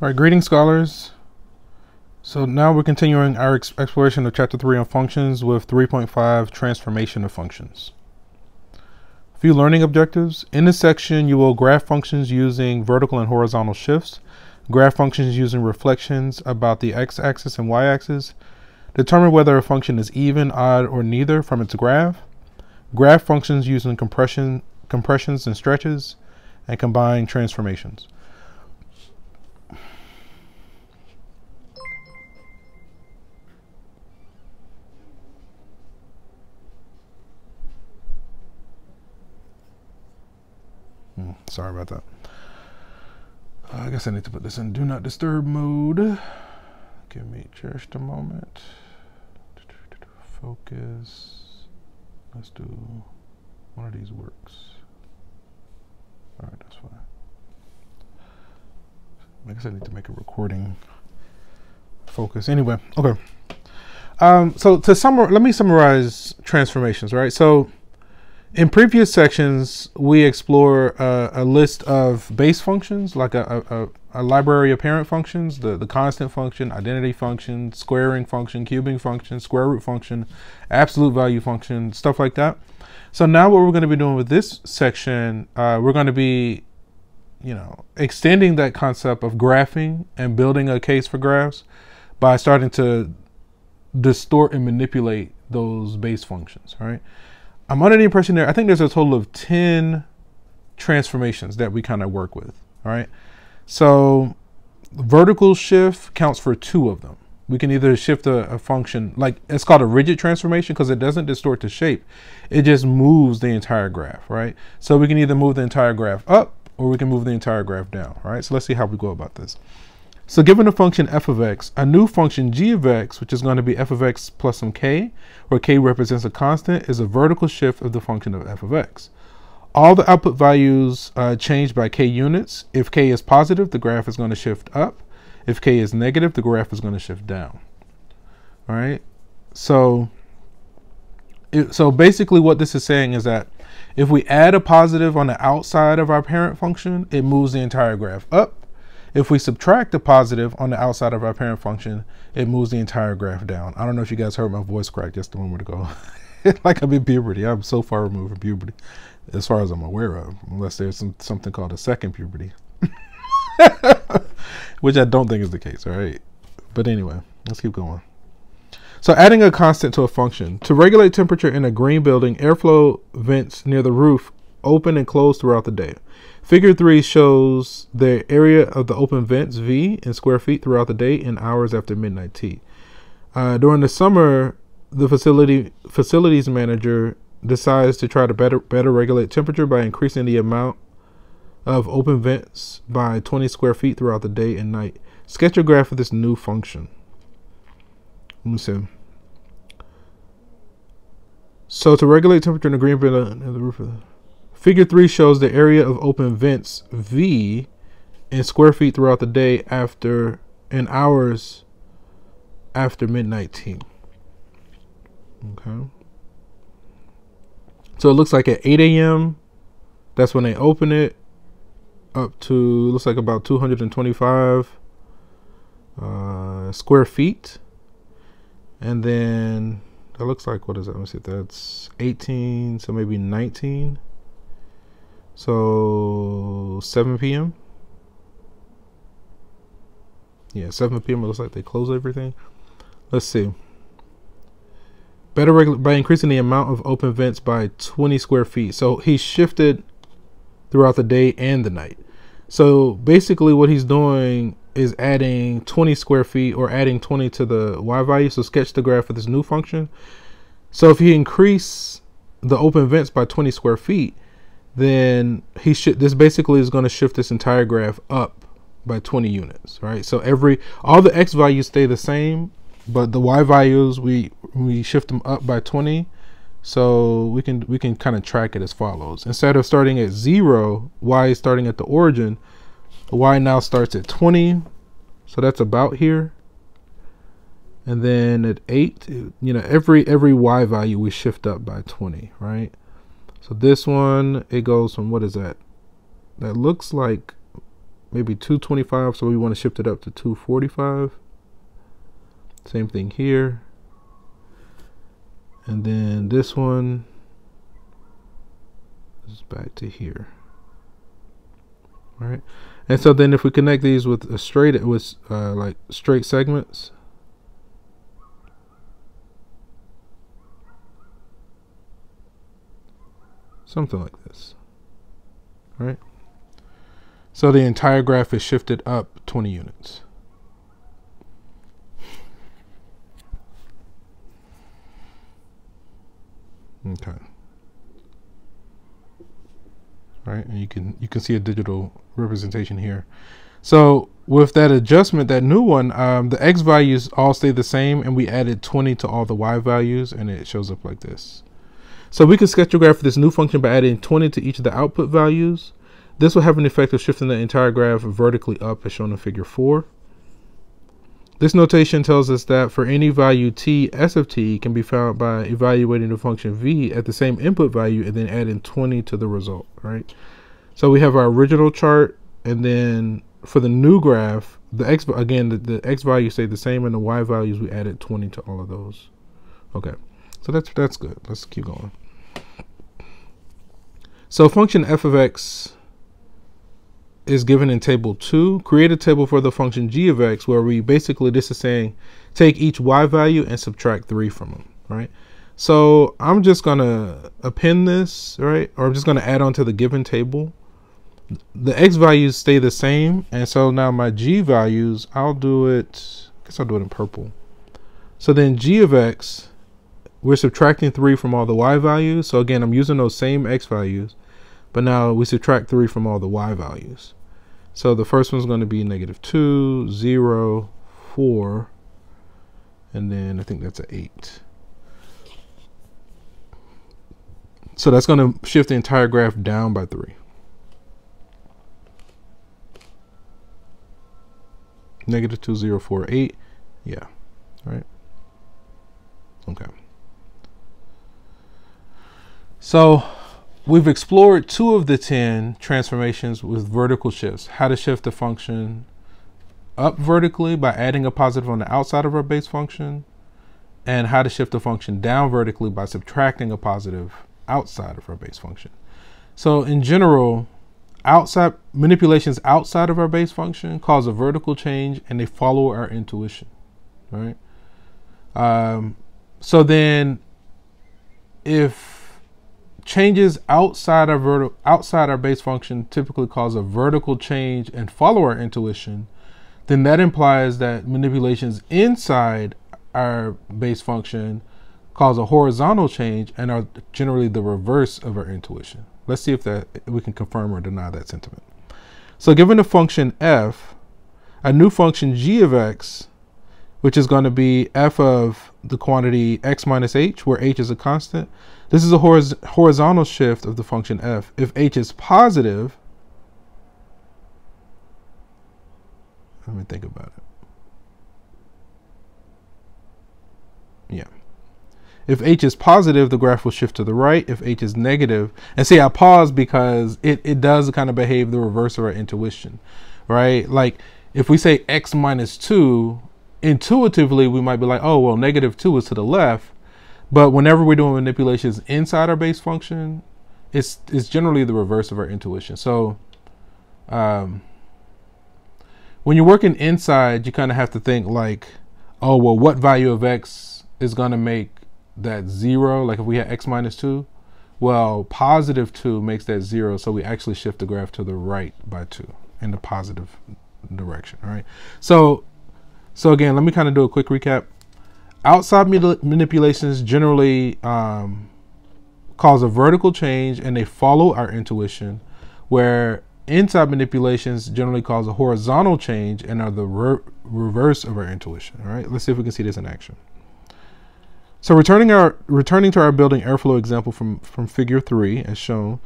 All right, greetings, scholars. So now we're continuing our exploration of Chapter 3 on functions with 3.5 transformation of functions. A few learning objectives. In this section, you will graph functions using vertical and horizontal shifts, graph functions using reflections about the x-axis and y-axis, determine whether a function is even, odd, or neither from its graph, graph functions using compressions and stretches, and combine transformations. Sorry about that. I guess I need to put this in do not disturb mode. Give me just a moment. Focus. Let's do one of these works. All right, that's fine. I guess I need to make a recording focus. Anyway, okay. So let me summarize transformations, right? So in previous sections, we explore a list of base functions, like a library of parent functions, the constant function, identity function, squaring function, cubing function, square root function, absolute value function, stuff like that. So now what we're going to be doing with this section, we're going to be, extending that concept of graphing and building a case for graphs by starting to distort and manipulate those base functions, right? I'm under the impression I think there's a total of 10 transformations that we kind of work with, all right? So vertical shift counts for 2 of them. We can either shift a function, like it's called a rigid transformation because it doesn't distort the shape. It just moves the entire graph, right? So we can either move the entire graph up or we can move the entire graph down, right? So let's see how we go about this. So given a function f of x, a new function g of x, which is going to be f of x plus some k, where k represents a constant, is a vertical shift of the function of f of x. All the output values change by k units. If k is positive, the graph is going to shift up. If k is negative, the graph is going to shift down. All right. So basically what this is saying is that if we add a positive on the outside of our parent function, it moves the entire graph up. If we subtract a positive on the outside of our parent function, it moves the entire graph down. I don't know if you guys heard my voice crack just a moment ago. Like I'm in puberty. I'm so far removed from puberty, as far as I'm aware of, unless there's something called a second puberty, which I don't think is the case, all right? But anyway, let's keep going. So adding a constant to a function. To regulate temperature in a green building, airflow vents near the roof open and close throughout the day. Figure 3 shows the area of the open vents, V, in square feet throughout the day in hours after midnight T. During the summer, the facilities manager decides to try to better regulate temperature by increasing the amount of open vents by 20 square feet throughout the day and night. Sketch a graph of this new function. Let me see. So to regulate temperature in a green building, the roof of the Figure 3 shows the area of open vents, V, in square feet throughout the day in hours after midnight T. Okay. So it looks like at 8 a.m., that's when they open it, up to, looks like about 225 square feet. And then that looks like, what is that? Let me see if that's 18, so maybe 19. So 7 p.m. Yeah, 7 p.m. It looks like they close everything. Let's see. Better regulate by increasing the amount of open vents by 20 square feet. So he shifted throughout the day and the night. So basically what he's doing is adding 20 square feet or adding 20 to the y value. So sketch the graph for this new function. So if he increase the open vents by 20 square feet, then this basically is going to shift this entire graph up by 20 units, right? So all the x values stay the same, but the y values we shift them up by 20. So we can kind of track it as follows. Instead of starting at 0, y is starting at the origin. Y now starts at 20, so that's about here. And then at 8, every y value we shift up by 20, right? So this one, it goes from, what is that? That looks like maybe 225, so we want to shift it up to 245. Same thing here. And then this one is back to here. All right. And so then if we connect these with a straight, like straight segments, something like this. All right. So the entire graph is shifted up 20 units. Okay. All right, and you can see a digital representation here. So with that adjustment, that new one, the X values all stay the same, and we added 20 to all the Y values, and it shows up like this. So we can sketch a graph for this new function by adding 20 to each of the output values. This will have an effect of shifting the entire graph vertically up, as shown in figure 4. This notation tells us that for any value t, s of t can be found by evaluating the function v at the same input value and then adding 20 to the result, right? So we have our original chart, and then for the new graph, the x, again, the x values stay the same, and the y values, we added 20 to all of those. Okay, so that's good. Let's keep going. So function f of x is given in table 2. Create a table for the function g of x, where we basically, this is saying take each y value and subtract 3 from them, right? So I'm just gonna append this, right? Or I'm just gonna add on to the given table. The x values stay the same, and so now my g values, I guess I'll do it in purple. So then g of x, we're subtracting 3 from all the y values. So again, I'm using those same x values, but now we subtract 3 from all the y values. So the first one's going to be -2, 0, 4, and then I think that's an 8. So that's going to shift the entire graph down by 3. -2, 0, 4, 8. Yeah, right. Okay. So we've explored 2 of the 10 transformations with vertical shifts. How to shift the function up vertically by adding a positive on the outside of our base function, and how to shift the function down vertically by subtracting a positive outside of our base function. So in general, manipulations outside of our base function cause a vertical change, and they follow our intuition, right? So then if changes outside our base function typically cause a vertical change and follow our intuition, then that implies that manipulations inside our base function cause a horizontal change and are generally the reverse of our intuition. Let's see if we can confirm or deny that sentiment. So given a function f, a new function g of x, which is going to be f of the quantity x minus h, where h is a constant. This is a horizontal shift of the function f. If h is positive, let me think about it. Yeah. If h is positive, the graph will shift to the right. If h is negative, and see, I pause because it does kind of behave the reverse of our intuition, right? Like if we say x minus 2, intuitively we might be like, oh, well, -2 is to the left. But whenever we're doing manipulations inside our base function, it's generally the reverse of our intuition. So when you're working inside, you kind of have to think like, oh, well, what value of x is going to make that 0? Like if we had x minus 2, well, +2 makes that 0. So we actually shift the graph to the right by 2 in the positive direction. All right. So again, let me kind of do a quick recap. Outside manipulations generally cause a vertical change and they follow our intuition, where inside manipulations generally cause a horizontal change and are the reverse of our intuition. All right, let's see if we can see this in action. So returning to our building airflow example from figure 3 as shown,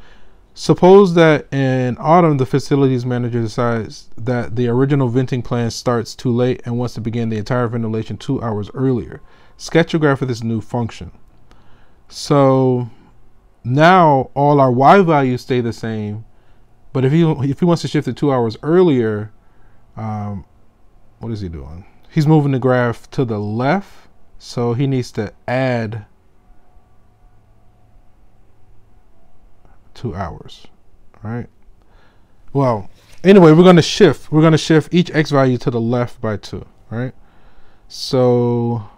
suppose that in autumn the facilities manager decides that the original venting plan starts too late and wants to begin the entire ventilation 2 hours earlier. Sketch a graph of this new function. So now all our y values stay the same, But if he wants to shift it 2 hours earlier, what is he doing? He's moving the graph to the left, so he needs to add 2 hours, right? Well, anyway, we're going to shift each x value to the left by 2, right? So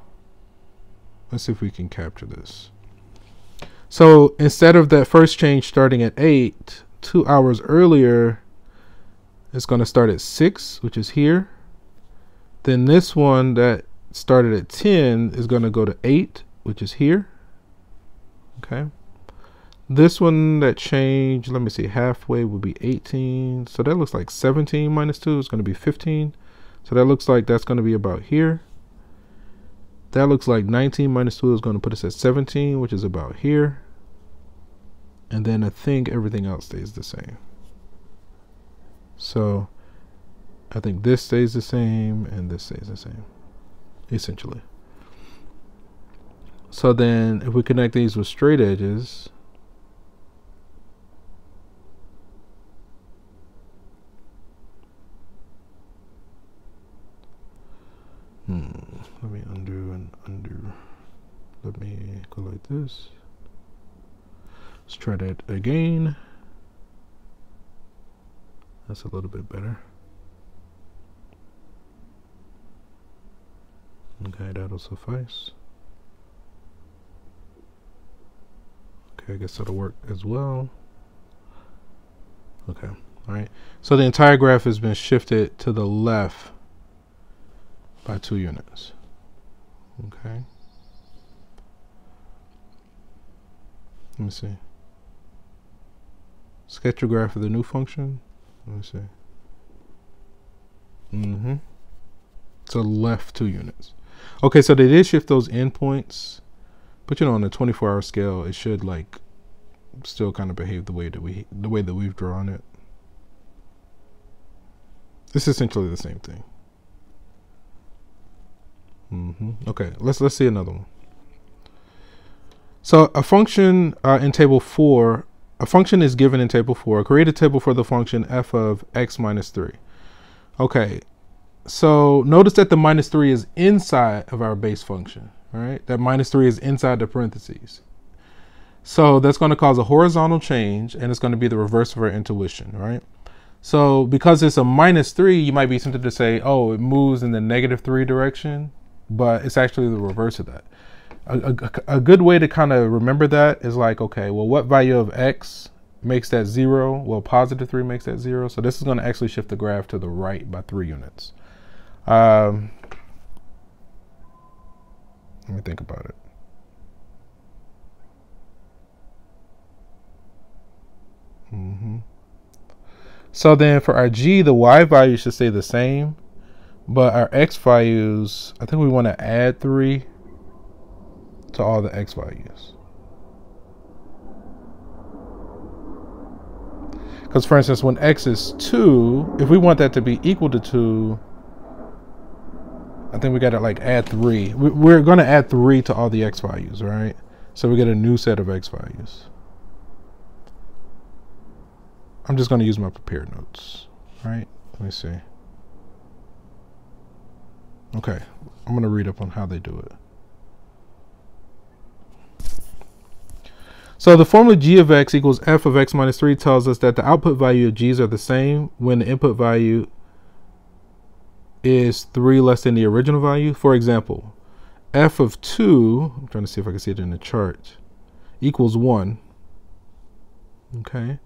let's see if we can capture this. So instead of that first change starting at 8, 2 hours earlier, it's going to start at 6, which is here. Then this one that started at 10 is going to go to 8, which is here. Okay. This one that changed, let me see, halfway would be 18. So that looks like 17 minus 2 is going to be 15. So that looks like that's going to be about here. That looks like 19 minus 2 is going to put us at 17, which is about here. And then I think everything else stays the same. So I think this stays the same and this stays the same, essentially. So then if we connect these with straight edges, let me undo and undo. Let me go like this. Let's try that again. That's a little bit better. Okay, that'll suffice. Okay, I guess that'll work as well. Okay, all right. So the entire graph has been shifted to the left by 2 units. Okay. Let me see. Sketch your graph of the new function. Let me see. So left 2 units. Okay, so they did shift those endpoints, but you know, on the 24-hour scale, it should like still kind of behave the way that we've drawn it. It's essentially the same thing. Okay, let's see another one. So a function in table 4, a function is given in table 4. Create a table for the function f of x minus 3. Okay, so notice that the minus 3 is inside of our base function, right? That minus 3 is inside the parentheses. So that's going to cause a horizontal change, and it's going to be the reverse of our intuition, right? So because it's a minus 3, you might be tempted to say, oh, it moves in the -3 direction, but it's actually the reverse of that. A good way to kind of remember that is like, okay, well, what value of x makes that 0? Well, +3 makes that 0. So this is going to actually shift the graph to the right by 3 units. Let me think about it. So then for our g, the y value should stay the same, but our x values, I think we want to add 3 to all the x values. Because for instance, when x is 2, if we want that to be equal to 2, I think we got to like add 3. We're going to add 3 to all the x values, right? So we get a new set of x values. I'm just going to use my prepared notes, right? Let me see. Okay, I'm going to read up on how they do it. So the formula g of x equals f of x minus 3 tells us that the output value of g's are the same when the input value is 3 less than the original value. For example, f of 2, I'm trying to see if I can see it in the chart, equals 1. Okay.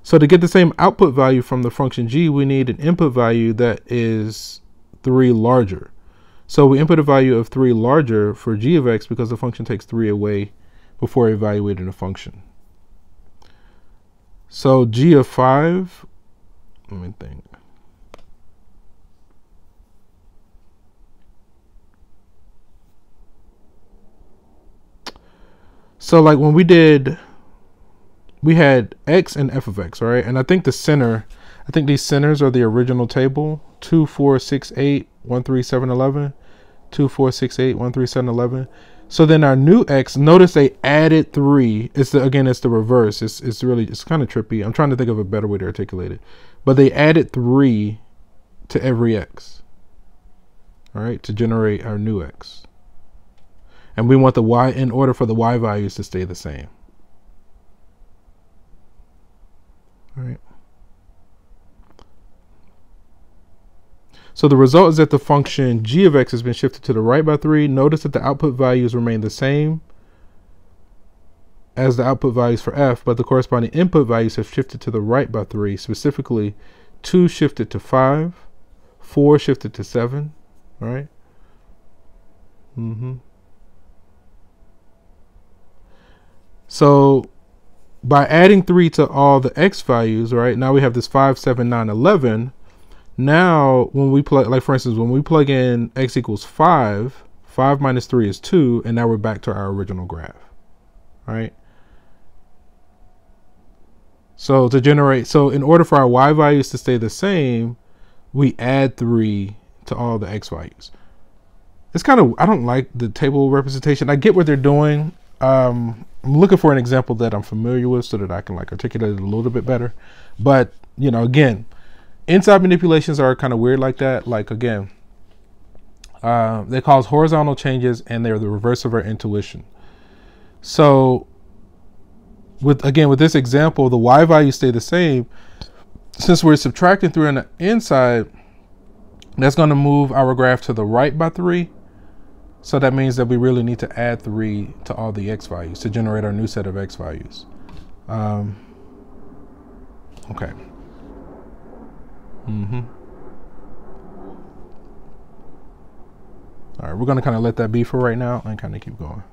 So to get the same output value from the function g, we need an input value that is 3 larger. So we input a value of 3 larger for g of x because the function takes 3 away before evaluating a function. So g of 5, let me think. So like when we had x and f of x, right? And I think these centers are the original table, 2, 4, 6, 8, 1, 3, 7, 11, 2, 4, 6, 8, 1, 3, 7, 11. So then our new x, notice they added 3. It's the reverse. It's kind of trippy. I'm trying to think of a better way to articulate it. But they added 3 to every x, all right, to generate our new x. And we want the y, in order for the y values to stay the same. All right. So the result is that the function g of x has been shifted to the right by 3. Notice that the output values remain the same as the output values for f, but the corresponding input values have shifted to the right by 3. Specifically, 2 shifted to 5, 4 shifted to 7, all right? So by adding 3 to all the x values, right, now we have this 5, 7, 9, 11. Now, when we plug, like for instance, when we plug in x equals 5, 5 minus 3 is 2, and now we're back to our original graph, right? So in order for our y values to stay the same, we add 3 to all the x values. It's kind of, I don't like the table representation. I get what they're doing. I'm looking for an example that I'm familiar with so that I can like articulate it a little bit better. But, you know, again, inside manipulations are kind of weird like that. Like, again, they cause horizontal changes and they're the reverse of our intuition. So with this example, the y values stay the same. Since we're subtracting 3 on the inside, that's going to move our graph to the right by 3. So that means that we really need to add 3 to all the x values to generate our new set of x values. Okay. All right, we're going to kind of let that be for right now and kind of keep going.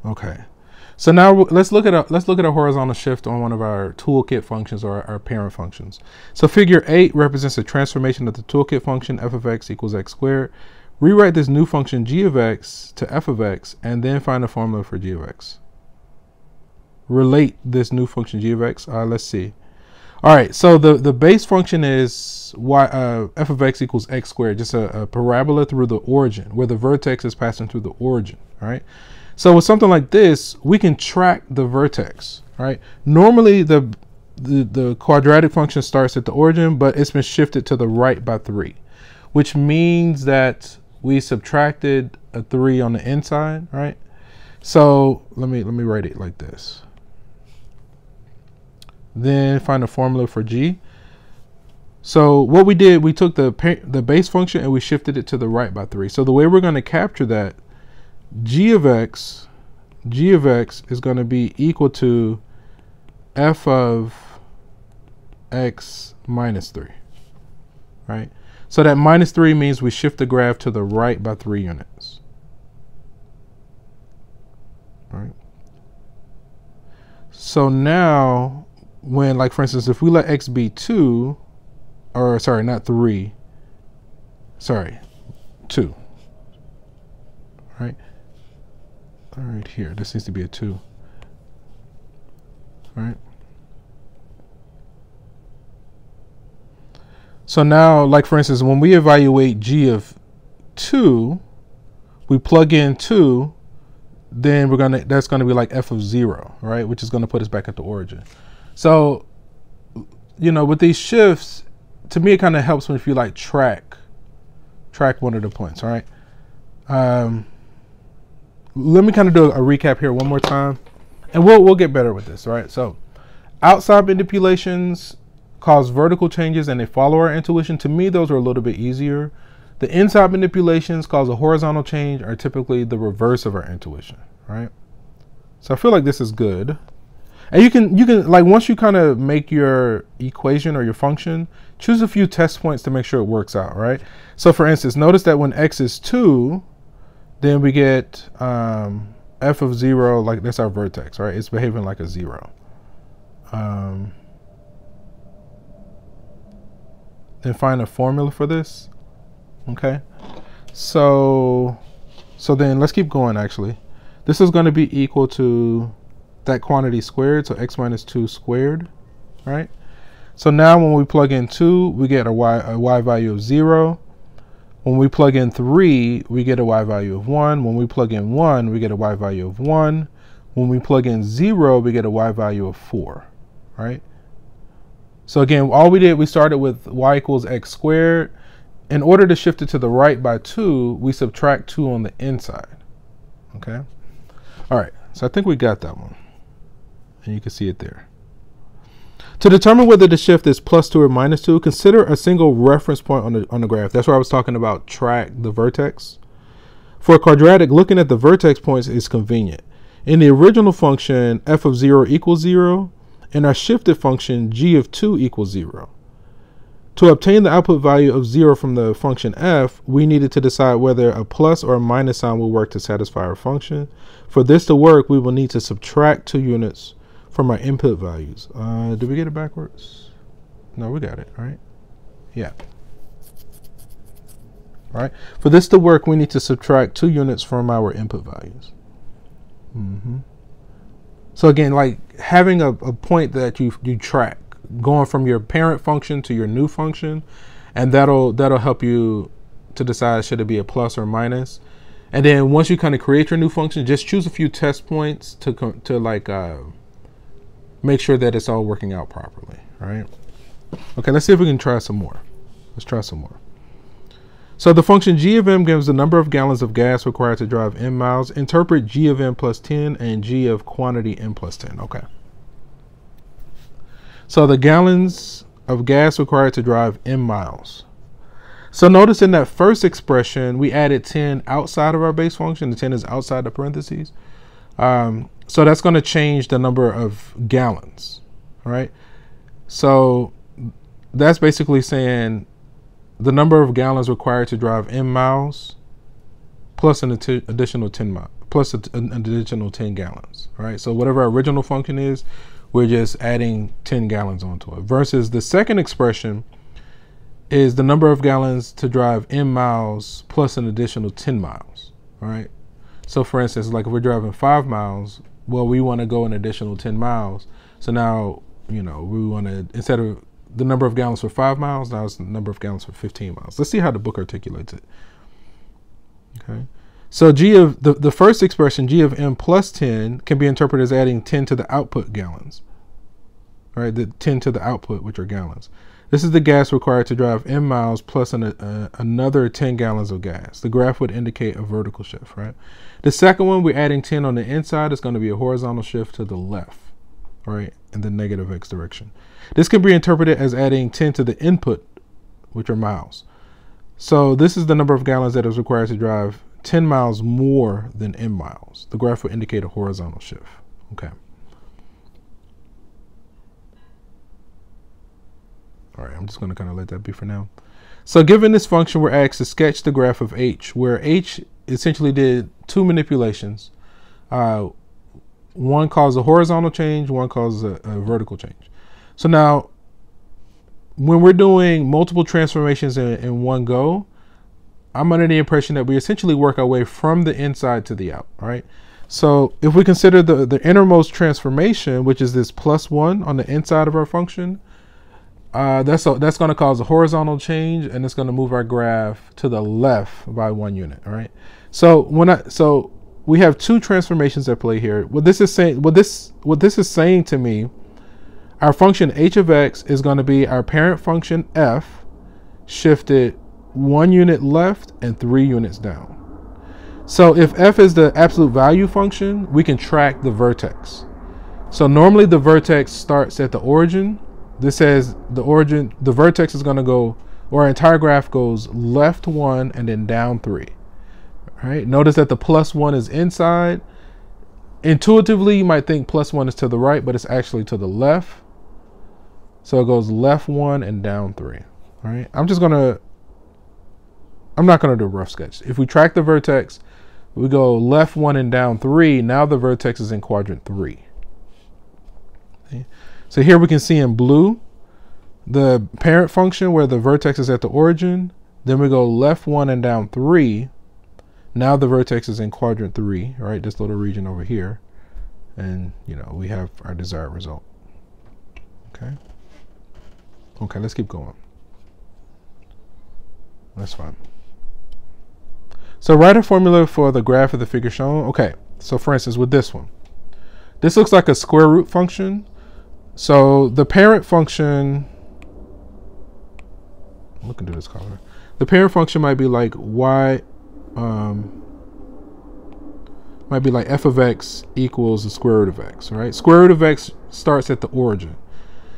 Okay. So now let's look at a horizontal shift on one of our toolkit functions or our parent functions. So figure 8 represents a transformation of the toolkit function f of x equals x squared. Rewrite this new function g of x to f of x and then find a formula for g of x. Relate this new function g of x. Let's see. All right, so the base function is f of x equals x squared, just a parabola through the origin where the vertex is passing through the origin, all right? So with something like this, we can track the vertex, right? Normally the quadratic function starts at the origin, but it's been shifted to the right by 3, which means that we subtracted a 3 on the inside, right? So let me write it like this. Then find a formula for g. So what we did, we took the base function and we shifted it to the right by 3. So the way we're going to capture that, g of x is going to be equal to f of x minus 3, right? So that minus 3 means we shift the graph to the right by 3 units, all right? So now when, like for instance, if we let x be 2, or sorry, not 3, sorry, 2, right? All right, here, this needs to be a 2, all right? So now, like for instance, when we evaluate g of 2, we plug in 2, then that's gonna be like f of 0, right? Which is gonna put us back at the origin. So, you know, with these shifts, to me, it kind of helps when if you like track one of the points, all right? Let me kind of do a recap here one more time, and we'll get better with this, all right? So, outside manipulations cause vertical changes and they follow our intuition. To me, those are a little bit easier. The inside manipulations cause a horizontal change are typically the reverse of our intuition, right? So I feel like this is good. And you can like, once you kind of make your equation or your function, choose a few test points to make sure it works out, right? So for instance, notice that when x is 2, then we get f of 0, like that's our vertex, right? It's behaving like a 0. Then find a formula for this, okay? So then let's keep going, actually. This is going to be equal to that quantity squared, so x minus 2 squared, right? So now when we plug in 2, we get a y value of 0. When we plug in 3, we get a y value of 1. When we plug in 1, we get a y value of 1. When we plug in 0, we get a y value of 4, right? So again, all we did, we started with y equals x squared. In order to shift it to the right by 2, we subtract 2 on the inside, okay? All right, so I think we got that one. And you can see it there. To determine whether the shift is +2 or -2, consider a single reference point on the graph. That's where I was talking about track the vertex. For a quadratic, looking at the vertex points is convenient. In the original function, f of 0 equals 0, and our shifted function, g of 2 equals 0. To obtain the output value of 0 from the function f, we needed to decide whether a plus or a minus sign will work to satisfy our function. For this to work, we will need to subtract 2 units from our input values. Did we get it backwards? No, we got it, right? Yeah. All right. For this to work, we need to subtract 2 units from our input values. So again, like having a point that you track, going from your parent function to your new function, and that'll help you to decide should it be a plus or minus. And then once you kind of create your new function, just choose a few test points to like make sure that it's all working out properly. All right. Okay, let's see if we can try some more. Let's try some more. So the function g of m gives the number of gallons of gas required to drive m miles. Interpret g of m plus 10 and g of quantity m plus 10. Okay. So the gallons of gas required to drive m miles. So notice in that first expression, we added 10 outside of our base function. The 10 is outside the parentheses. So that's going to change the number of gallons, all right? So that's basically saying the number of gallons required to drive m miles plus an additional 10 miles, plus an additional 10 gallons, all right? So whatever our original function is, we're just adding 10 gallons onto it. Versus the second expression is the number of gallons to drive m miles plus an additional 10 miles, all right? So for instance, like if we're driving 5 miles, well, we want to go an additional 10 miles. So now, you know, we want to, instead of the number of gallons for 5 miles, now it's the number of gallons for 15 miles. Let's see how the book articulates it. Okay. So g of the first expression, g of m plus 10, can be interpreted as adding 10 to the output gallons. All right, the 10 to the output, which are gallons. This is the gas required to drive m miles plus another 10 gallons of gas. The graph would indicate a vertical shift, right? The second one, we're adding 10 on the inside. It's going to be a horizontal shift to the left, right, in the negative x direction. This can be interpreted as adding 10 to the input, which are miles. So this is the number of gallons that is required to drive 10 miles more than m miles. The graph will indicate a horizontal shift. Okay. All right, I'm just going to kind of let that be for now. So given this function, we're asked to sketch the graph of h, where h essentially did 2 manipulations. One caused a horizontal change, one caused a vertical change. So now, when we're doing multiple transformations in one go, I'm under the impression that we essentially work our way from the inside to the out, all right? So if we consider the innermost transformation, which is this +1 on the inside of our function, that's going to cause a horizontal change, and it's going to move our graph to the left by 1 unit, all right? So we have 2 transformations at play here. What this is saying to me, our function h of x is going to be our parent function f shifted 1 unit left and 3 units down. So if f is the absolute value function, we can track the vertex. So normally the vertex starts at the origin. This says the origin, the vertex is going to go, or our entire graph goes left 1 and then down 3. All right. Notice that the +1 is inside. Intuitively, you might think +1 is to the right, but it's actually to the left. So it goes left 1 and down 3. All right. I'm not going to do a rough sketch. If we track the vertex, we go left 1 and down 3. Now the vertex is in quadrant 3. Okay. So here we can see in blue the parent function where the vertex is at the origin. Then we go left 1 and down 3. Now the vertex is in quadrant 3, right? This little region over here. And, you know, we have our desired result. Okay. Okay, let's keep going. That's fine. So write a formula for the graph of the figure shown. Okay, so for instance, with this one, this looks like a square root function. So the parent function, I'm looking through this color. The parent function might be like might be like f of x equals the square root of x, right? Square root of x starts at the origin.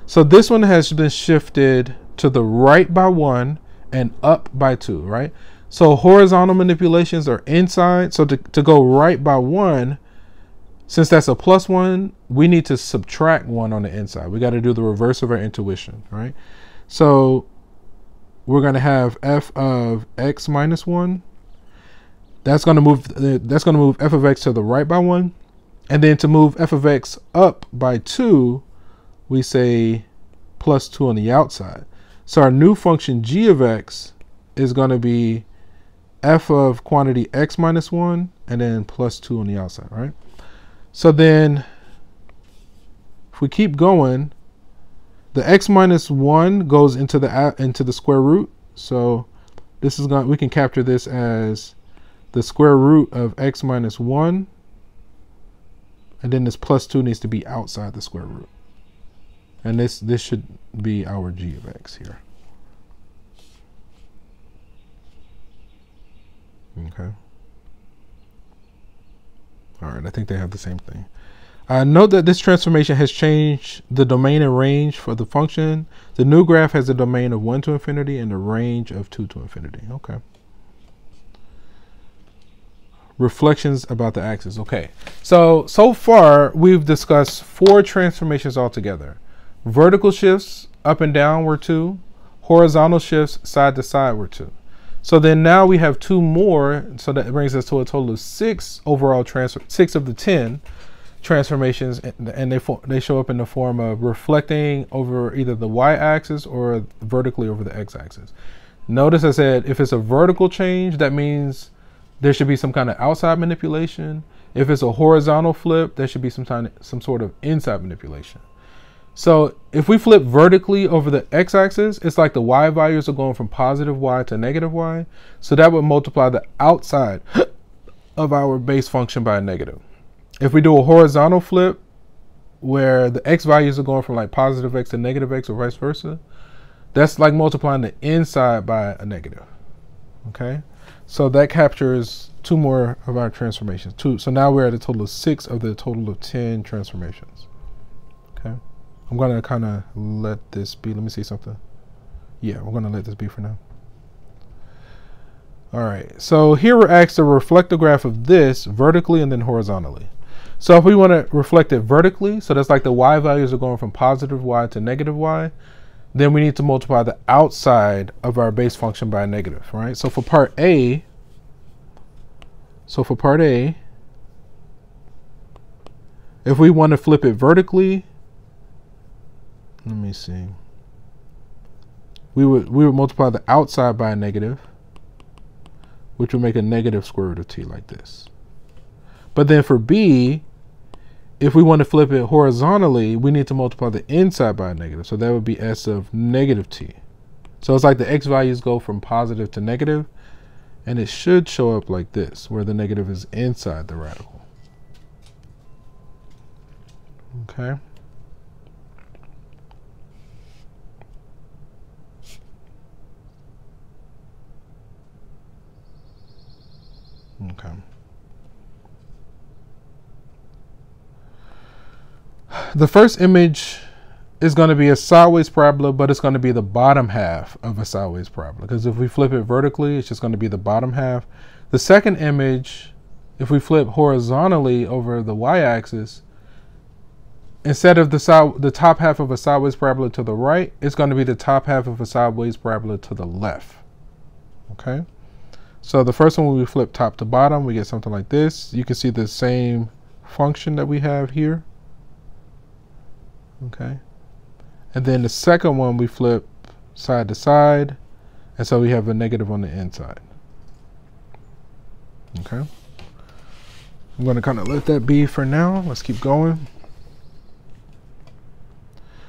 So this one has been shifted to the right by 1 and up by 2, right? So horizontal manipulations are inside. So to go right by 1, since that's a plus 1, we need to subtract 1 on the inside. We got to do the reverse of our intuition, right? So we're going to have f of x minus 1. That's going to move f of x to the right by 1. And then to move f of x up by 2, we say plus 2 on the outside. So our new function g of x is going to be f of quantity x minus 1 and then plus 2 on the outside, right? So then if we keep going, the x minus 1 goes into the square root. So this is we can capture this as the square root of x minus 1, and then this plus 2 needs to be outside the square root. And this should be our g of x here. Okay. All right, I think they have the same thing. Note that this transformation has changed the domain and range for the function. The new graph has a domain of 1 to infinity and a range of 2 to infinity. Okay. Reflections about the axis. Okay, so far we've discussed 4 transformations altogether. Vertical shifts up and down were 2. Horizontal shifts side to side were 2. So then now we have 2 more. So that brings us to a total of 6 overall 6 of the 10 transformations, and they show up in the form of reflecting over either the y-axis or vertically over the x-axis. Notice I said if it's a vertical change, that means there should be some kind of outside manipulation. If it's a horizontal flip, there should be some sort of inside manipulation. So if we flip vertically over the x-axis, it's like the y values are going from positive y to negative y. So that would multiply the outside of our base function by a negative. If we do a horizontal flip where the x values are going from like positive x to negative x or vice versa, that's like multiplying the inside by a negative. Okay, so that captures 2 more of our transformations. 2. So now we're at a total of 6 of the total of 10 transformations. Okay, I'm going to kind of let this be. Let me see something. Yeah, we're going to let this be for now. All right, so here we're asked to reflect the graph of this vertically and then horizontally. So if we want to reflect it vertically, so that's like the y values are going from positive y to negative y, then we need to multiply the outside of our base function by a negative, right? So for part A, if we want to flip it vertically, let me see. We would multiply the outside by a negative, which would make a negative square root of t like this. But then for B, if we want to flip it horizontally, we need to multiply the inside by a negative. So that would be s of negative t. So it's like the x values go from positive to negative, and it should show up like this, where the negative is inside the radical. Okay. Okay. The first image is going to be a sideways parabola, but it's going to be the bottom half of a sideways parabola, because if we flip it vertically, it's just going to be the bottom half. The second image, if we flip horizontally over the y-axis, instead of the top half of a sideways parabola to the right, it's going to be the top half of a sideways parabola to the left. Okay, so the first one, when we flip top to bottom, we get something like this. You can see the same function that we have here. Okay, and then the second one, we flip side to side, and so we have a negative on the inside. Okay, I'm going to kind of let that be for now. Let's keep going.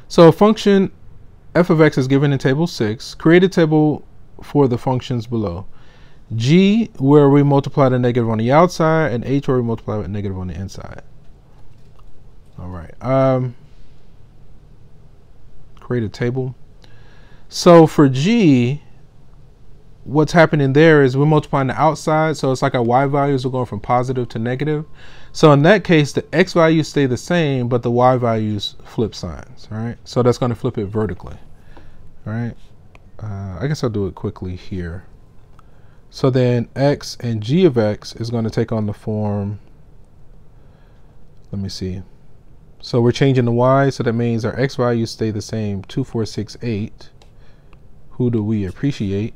So a function f of x is given in table 6. Create a table for the functions below. G, where we multiply the negative on the outside, and H, where we multiply with negative on the inside. All right. Create a table. So for G, what's happening there is we're multiplying the outside, so it's like our y values are going from positive to negative. So in that case, the x values stay the same, but the y values flip signs, right? So that's going to flip it vertically, right? I guess I'll do it quickly here. So then x and g of x is going to take on the form, let me see. So we're changing the y, so that means our x values stay the same, 2, 4, 6, 8. Who do we appreciate?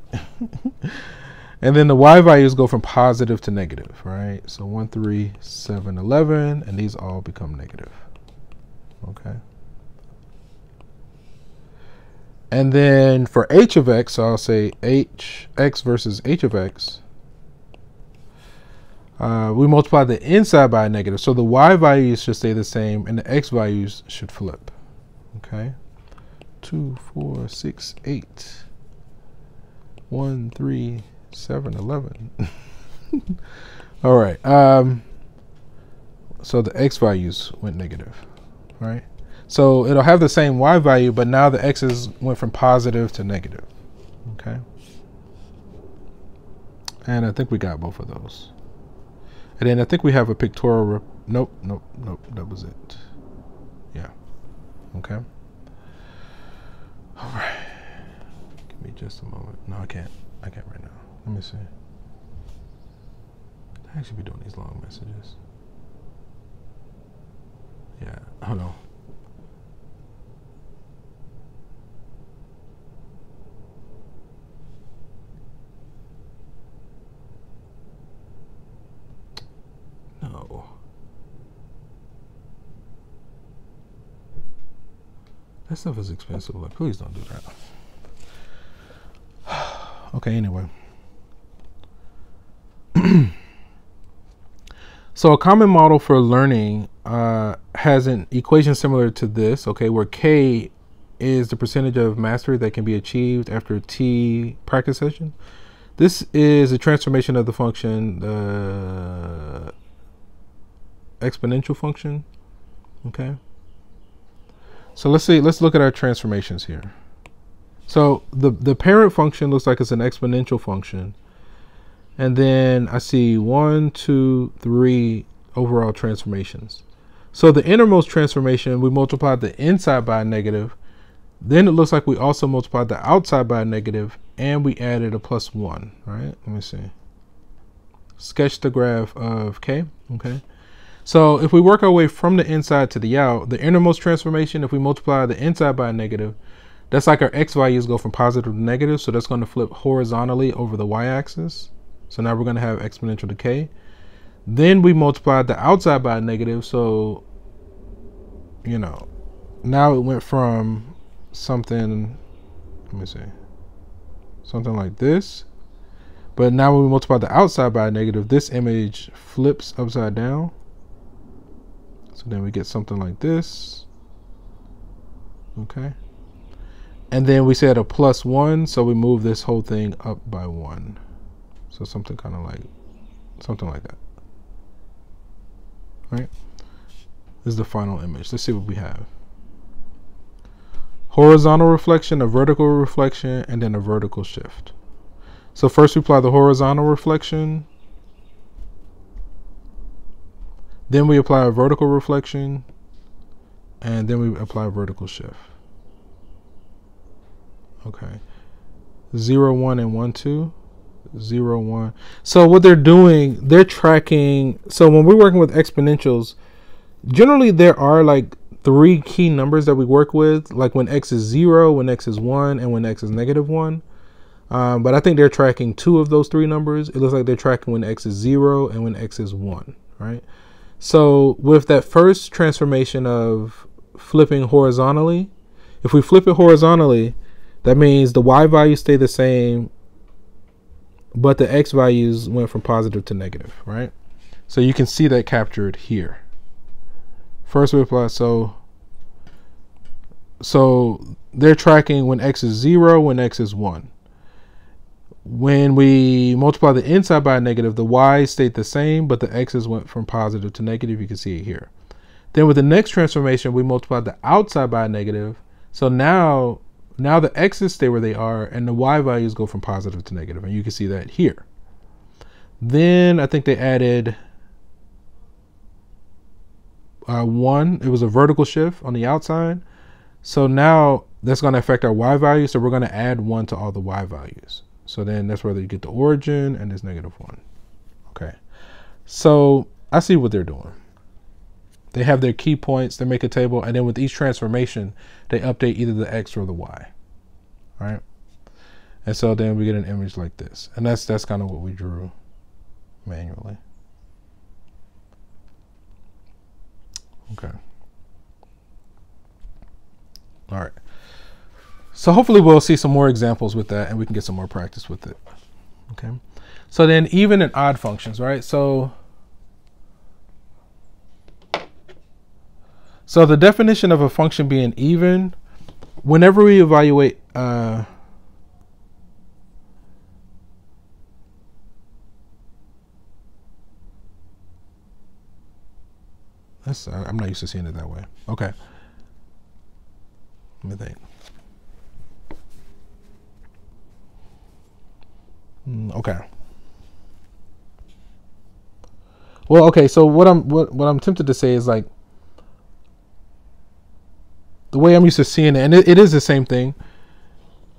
And then the y values go from positive to negative, right? So 1, 3, 7, 11, and these all become negative. Okay. And then for h of x, so I'll say x versus h of x. We multiply the inside by a negative, so the y values should stay the same, and the x values should flip. Okay. 2, 4, 6, 8. 1, 3, 7, 11. All right. So the x values went negative, right? So it'll have the same y value, but now the x's went from positive to negative. Okay. And I think we got both of those. And then I think we have a pictorial. Nope. That was it. Yeah. Okay. All right. Give me just a moment. No, I can't. I can't right now. Let me see. I should be doing these long messages. Yeah. Oh no. No. That stuff is expensive. Like, please don't do that. Okay, anyway. So a common model for learning has an equation similar to this, okay, where K is the percentage of mastery that can be achieved after T practice session. This is a transformation of the function, the exponential function, okay? So let's look at our transformations here. So the parent function looks like it's an exponential function. And then I see 1, 2, 3 overall transformations. So the innermost transformation, we multiplied the inside by a negative. Then it looks like we also multiplied the outside by a negative, and we added a +1, right? Let me see. Sketch the graph of K, okay? So if we work our way from the inside to the out, the innermost transformation, if we multiply the inside by a negative, that's like our x values go from positive to negative, so that's going to flip horizontally over the y-axis. So now we're going to have exponential decay. Then we multiplied the outside by a negative, so, you know, now it went from something, let me see, something like this. But now when we multiply the outside by a negative, this image flips upside down. So then we get something like this. Okay. And then we said a +1, so we move this whole thing up by 1. So something kind of like, something like that. Right? This is the final image. Let's see what we have. Horizontal reflection, a vertical reflection, and then a vertical shift. So first we apply the horizontal reflection. Then we apply a vertical reflection. And then we apply a vertical shift. Okay. 0, 1, and 1, 2. 0, 1. So what they're doing, they're tracking. So when we're working with exponentials, generally there are like 3 key numbers that we work with, like when x is 0, when x is 1, and when x is -1. But I think they're tracking 2 of those 3 numbers. It looks like they're tracking when x is 0 and when x is 1, right? So with that first transformation of flipping horizontally, if we flip it horizontally, that means the y values stay the same, but the x values went from positive to negative, right? So you can see that captured here. First we apply, so they're tracking when x is 0, when x is 1. when we multiply the inside by a negative, the y stayed the same, but the x's went from positive to negative. You can see it here. Then with the next transformation, we multiplied the outside by a negative. So now the x's stay where they are, and the y values go from positive to negative, and you can see that here. Then I think they added 1. It was a vertical shift on the outside. So now that's going to affect our y value. So we're going to add 1 to all the y values. So then that's where you get the origin and this -1. Okay. So I see what they're doing. They have their key points, they make a table, and then with each transformation, they update either the x or the y. All right. And so then we get an image like this. And that's kind of what we drew manually. Okay. All right. So hopefully we'll see some more examples with that, and we can get some more practice with it. Okay. So then even and odd functions, right? So the definition of a function being even, whenever we evaluate I'm not used to seeing it that way. Okay. Let me think. Okay. Well, okay. So what I'm tempted to say is like the way I'm used to seeing it, and it is the same thing.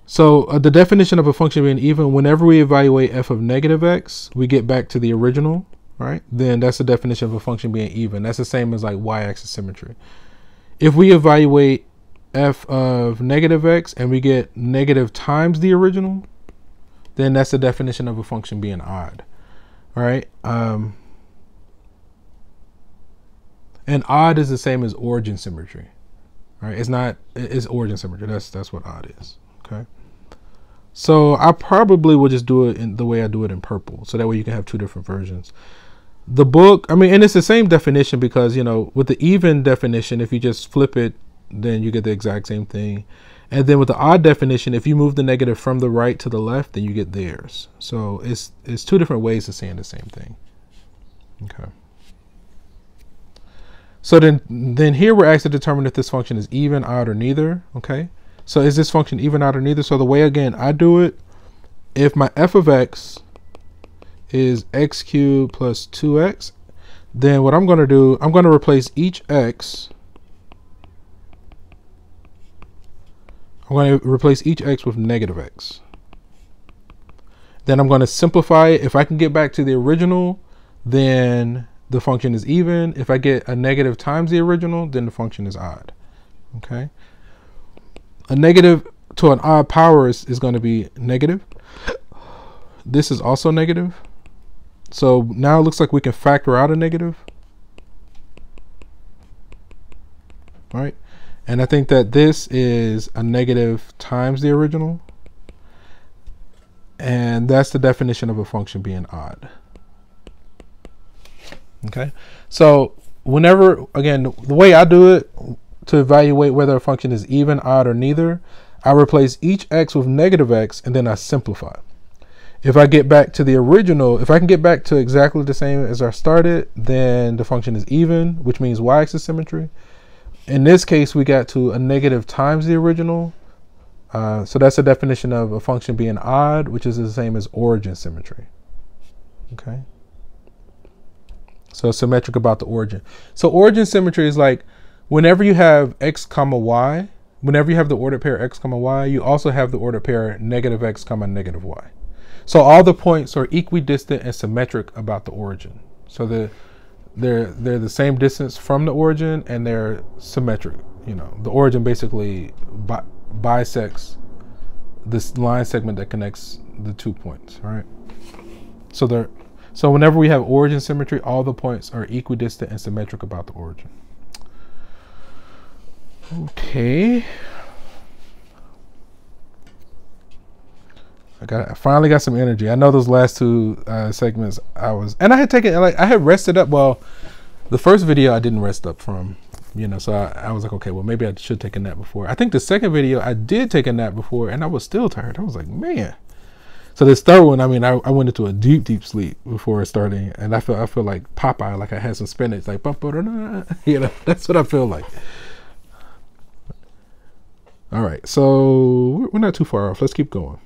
So the definition of a function being even, whenever we evaluate f of -x, we get back to the original, right? Then that's the definition of a function being even. That's the same as like y-axis symmetry. If we evaluate f of -x and we get negative times the original, then that's the definition of a function being odd. All right. And odd is the same as origin symmetry. Right? It's origin symmetry. That's what odd is. Okay. So I probably will just do it in the way I do it in purple. So that way you can have two different versions. The book, I mean, and it's the same definition because, you know, with the even definition, if you just flip it, then you get the exact same thing. And then with the odd definition, if you move the negative from the right to the left, then you get theirs. So it's two different ways of saying the same thing. Okay. So then here we're asked to determine if this function is even, odd, or neither. Okay. So is this function even, odd, or neither? So the way, again, I do it, if my f of x is x cubed plus 2x, then what I'm going to do, I'm going to replace each x. I'm going to replace each x with negative x. Then I'm going to simplify it. If I can get back to the original, then the function is even. If I get a negative times the original, then the function is odd. Okay. A negative to an odd power is going to be negative. This is also negative. So now it looks like we can factor out a negative. All right. And I think that this is a negative times the original. And that's the definition of a function being odd. Okay. So whenever, again, the way I do it to evaluate whether a function is even, odd, or neither, I replace each x with negative x and then I simplify. If I get back to the original, if I can get back to exactly the same as I started, then the function is even, which means y-axis symmetry. In this case, we got to a negative times the original. So that's the definition of a function being odd, which is the same as origin symmetry. Okay. So symmetric about the origin. So origin symmetry is like whenever you have x comma y, whenever you have the ordered pair x comma y, you also have the ordered pair negative x comma negative y. So all the points are equidistant and symmetric about the origin. So they're the same distance from the origin and they're symmetric. You know, the origin basically bisects this line segment that connects the 2 points, right? So whenever we have origin symmetry, all the points are equidistant and symmetric about the origin. Okay. I finally got some energy. I know those last two segments and I had taken, like, I had rested up. Well, the first video I didn't rest up from, you know, so I was like, okay, well, maybe I should take a nap before. I think the second video I did take a nap before and I was still tired. I was like, man. So this third one, I mean, I went into a deep sleep before starting, and I feel like Popeye, like I had some spinach, like you know, that's what I feel like. All right, so we're not too far off. Let's keep going.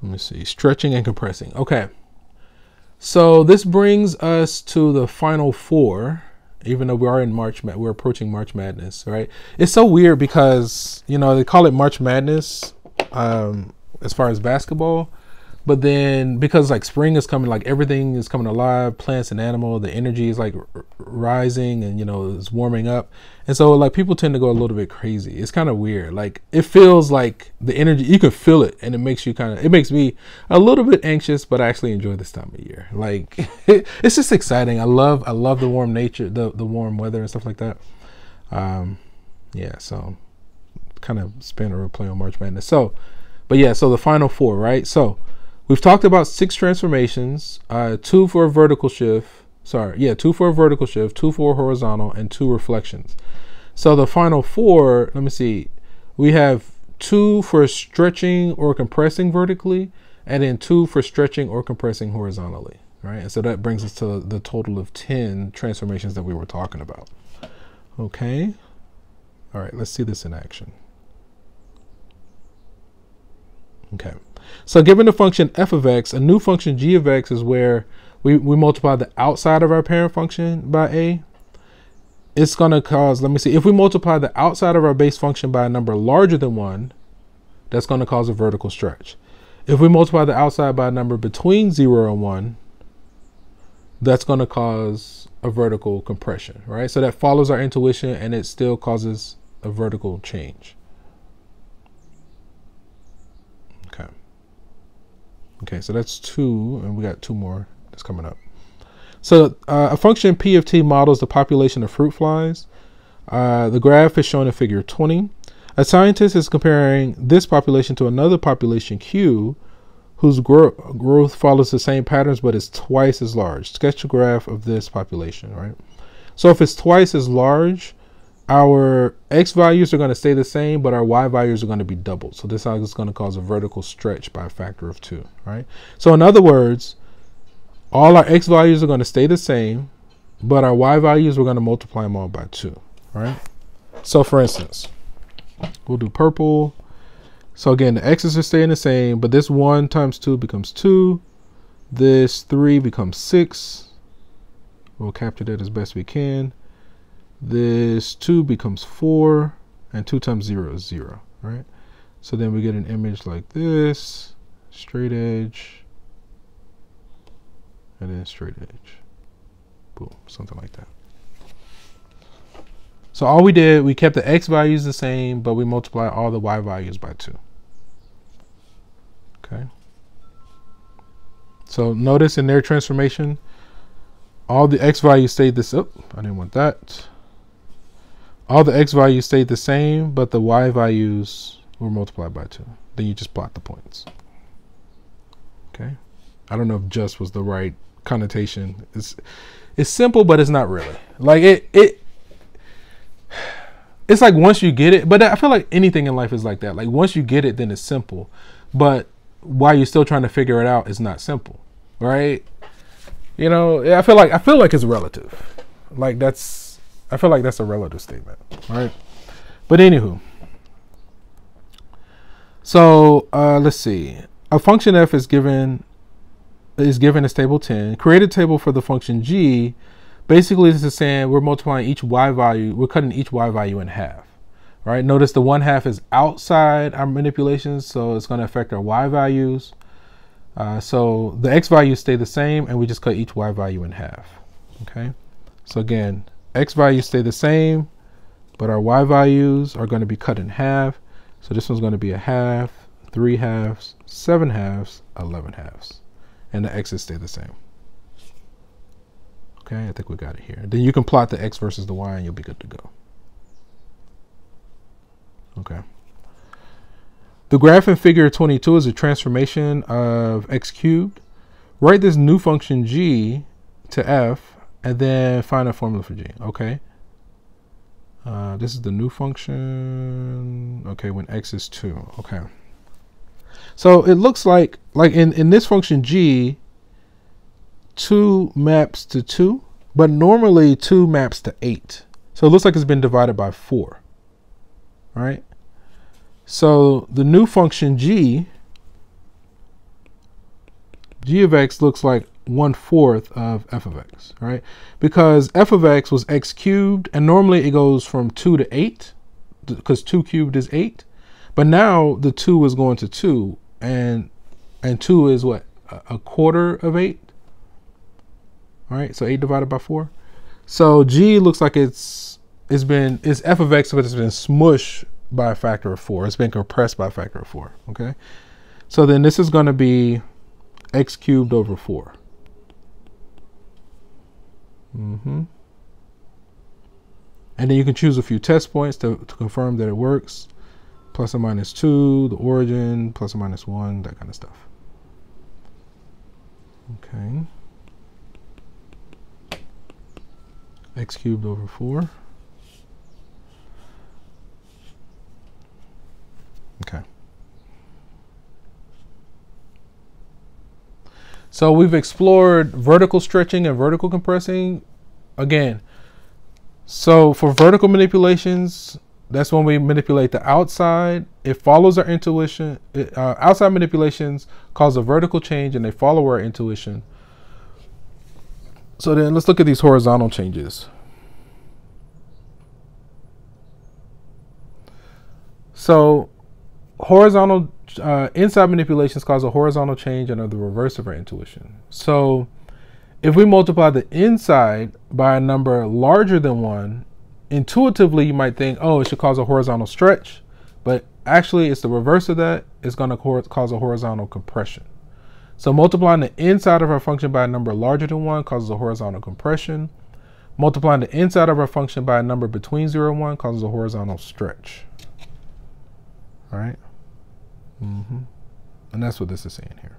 Let me see, stretching and compressing. Okay, so this brings us to the final four. Even though we are in we're approaching March Madness, right? It's so weird because, you know, they call it March Madness as far as basketball, but then because like spring is coming, like everything is coming alive, plants and animal, the energy is like rising and, you know, it's warming up. And so like people tend to go a little bit crazy. It's kind of weird. Like it feels like the energy, you can feel it, and it makes you it makes me a little bit anxious, but I actually enjoy this time of year. Like it's just exciting. I love the warm nature, the warm weather and stuff like that. Yeah, so kind of spin or play on March Madness. So, but yeah, so the final four, right? So we've talked about 6 transformations, 2 for a vertical shift. Sorry, yeah, 2 for a vertical shift, 2 for a horizontal, and 2 reflections. So the final 4, let me see, we have 2 for stretching or compressing vertically, and then 2 for stretching or compressing horizontally, right? And so that brings us to the total of 10 transformations that we were talking about. Okay. All right, let's see this in action. Okay. So given the function f of x, a new function g of x is where we multiply the outside of our parent function by a. It's going to cause, let me see, if we multiply the outside of our base function by a number larger than 1, that's going to cause a vertical stretch. If we multiply the outside by a number between 0 and 1, that's going to cause a vertical compression, right? So that follows our intuition, and it still causes a vertical change. Okay. Okay, so that's 2, and we got 2 more that's coming up. So a function p of t models the population of fruit flies. The graph is shown in figure 20. A scientist is comparing this population to another population q, whose growth follows the same patterns but is twice as large. Sketch a graph of this population, right? So if it's twice as large, our x values are going to stay the same, but our y values are going to be doubled. So this is going to cause a vertical stretch by a factor of 2, right? So in other words, all our x values are going to stay the same, but our y values, we're going to multiply them all by 2, right? So for instance, we'll do purple. So again, the x's are staying the same, but this 1 times 2 becomes 2. This 3 becomes 6. We'll capture that as best we can. This 2 becomes 4, and 2 times 0 is 0, right? So then we get an image like this, straight edge, and then straight edge. Boom, something like that. So all we did, we kept the x values the same, but we multiplied all the y values by 2. Okay. So notice in their transformation, all the x values stayed the same. Oh, I didn't want that. All the x values stayed the same, but the y values were multiplied by 2. Then you just plot the points. Okay. I don't know if just was the right connotation. It's simple, but it's not really. Like it's like once you get it, but I feel like anything in life is like that. Like once you get it, then it's simple. But while you're still trying to figure it out, it's not simple, right? You know, I feel like it's relative. Like I feel like that's a relative statement, right? But anywho, so let's see. A function f is given as table 10. Create a table for the function g. Basically, this is saying we're multiplying each y value. We're cutting each y value in half, right? Notice the 1/2 is outside our manipulations, so it's going to affect our y values. So the x values stay the same, and we just cut each y value in half. Okay. So again, x values stay the same, but our y values are going to be cut in half. So this one's going to be a half, 3 halves, 7 halves, 11 halves, and the x's stay the same. Okay, I think we got it here. Then you can plot the x versus the y, and you'll be good to go. Okay. The graph in figure 22 is a transformation of x cubed. Write this new function g to f, and then find a formula for g. Okay. This is the new function. Okay, when x is 2. Okay. So it looks like in this function g, 2 maps to 2, but normally 2 maps to 8. So it looks like it's been divided by 4. All right. So the new function g of x looks like 1/4 of f of x, right? Because f of x was x cubed, and normally it goes from 2 to 8, because 2 cubed is 8. But now the 2 is going to 2, and 2 is what? A quarter of 8? All right, so 8 divided by 4. So g looks like it's f of x, but it's been smushed by a factor of 4. It's been compressed by a factor of 4, okay? So then this is going to be x cubed over 4. And then you can choose a few test points to confirm that it works. Plus or minus 2, the origin, plus or minus 1, that kind of stuff. Okay. X cubed over 4. Okay. So we've explored vertical stretching and vertical compressing. Again, so for vertical manipulations, that's when we manipulate the outside. It follows our intuition. Outside manipulations cause a vertical change and they follow our intuition. So then let's look at these horizontal changes. So horizontal inside manipulations cause a horizontal change and are the reverse of our intuition. So if we multiply the inside by a number larger than 1, intuitively you might think, oh, it should cause a horizontal stretch, but actually it's the reverse of that. It's going to cause a horizontal compression. So multiplying the inside of our function by a number larger than 1 causes a horizontal compression. Multiplying the inside of our function by a number between 0 and 1 causes a horizontal stretch. All right. And that's what this is saying here.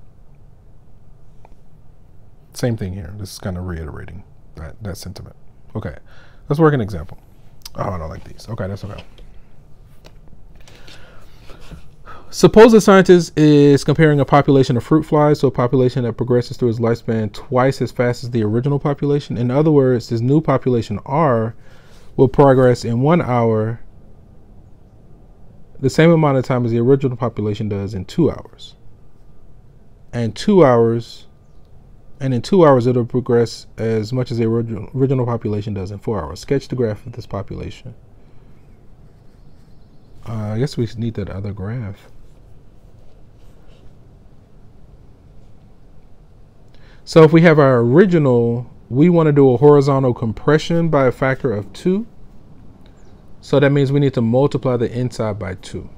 Same thing here. This is kind of reiterating that sentiment. Okay, let's work an example. Oh, I don't like these. Okay, that's okay. Suppose a scientist is comparing a population of fruit flies to a population that progresses through its lifespan twice as fast as the original population. In other words, this new population R will progress in 1 hour the same amount of time as the original population does in 2 hours. And in 2 hours, it'll progress as much as the original population does in 4 hours. Sketch the graph of this population. I guess we need that other graph. So if we have our original, we want to do a horizontal compression by a factor of 2. So that means we need to multiply the inside by 2,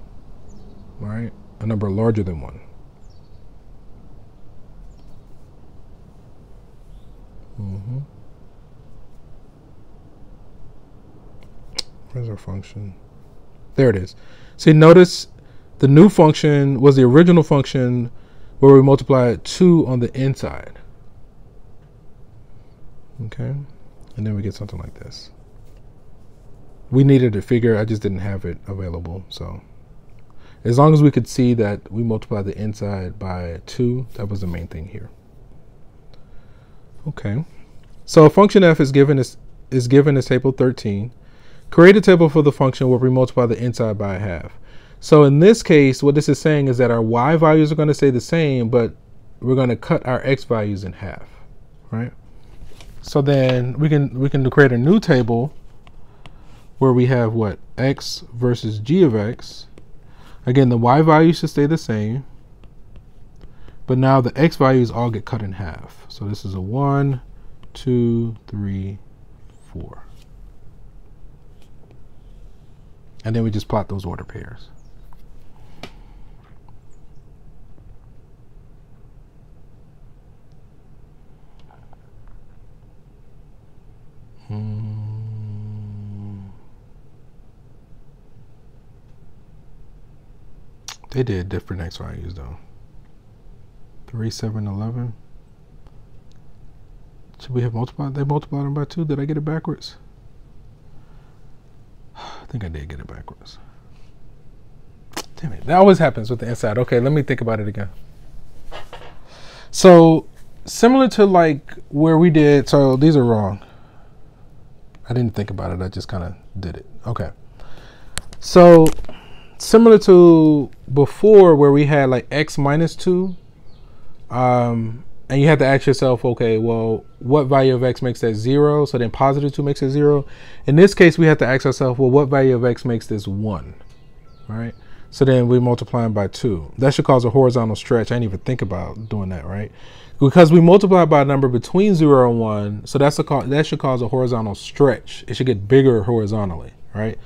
all right? A number larger than 1. Where's our function? There it is. See, notice the new function was the original function where we multiplied 2 on the inside. Okay, and then we get something like this. We needed a figure, I just didn't have it available. So as long as we could see that we multiply the inside by 2, that was the main thing here. Okay, so function f is given as table 13. Create a table for the function where we multiply the inside by 1/2. So in this case, what this is saying is that our y values are going to stay the same, but we're going to cut our x values in half, right? So then we can create a new table where we have what? X versus g of x. Again, the y value should stay the same, but now the x values all get cut in half. So this is a 1, 2, 3, 4. And then we just plot those order pairs. They did different x values though. 3, 7, 11. Should we have multiplied? They multiplied them by 2. Did I get it backwards? think I did get it backwards. Damn it. That always happens with the inside. Okay, let me think about it again. So similar to like where we did, so these are wrong. I didn't think about it. I just kind of did it. Okay. So similar to before where we had like x minus 2, and you had to ask yourself, okay, well, what value of x makes that 0? So then positive 2 makes it 0. In this case, we have to ask ourselves, well, what value of x makes this 1? All right. So then we multiply them by 2. That should cause a horizontal stretch. I didn't even think about doing that, right? Because we multiply by a number between 0 and 1, so that should cause a horizontal stretch. It should get bigger horizontally, right?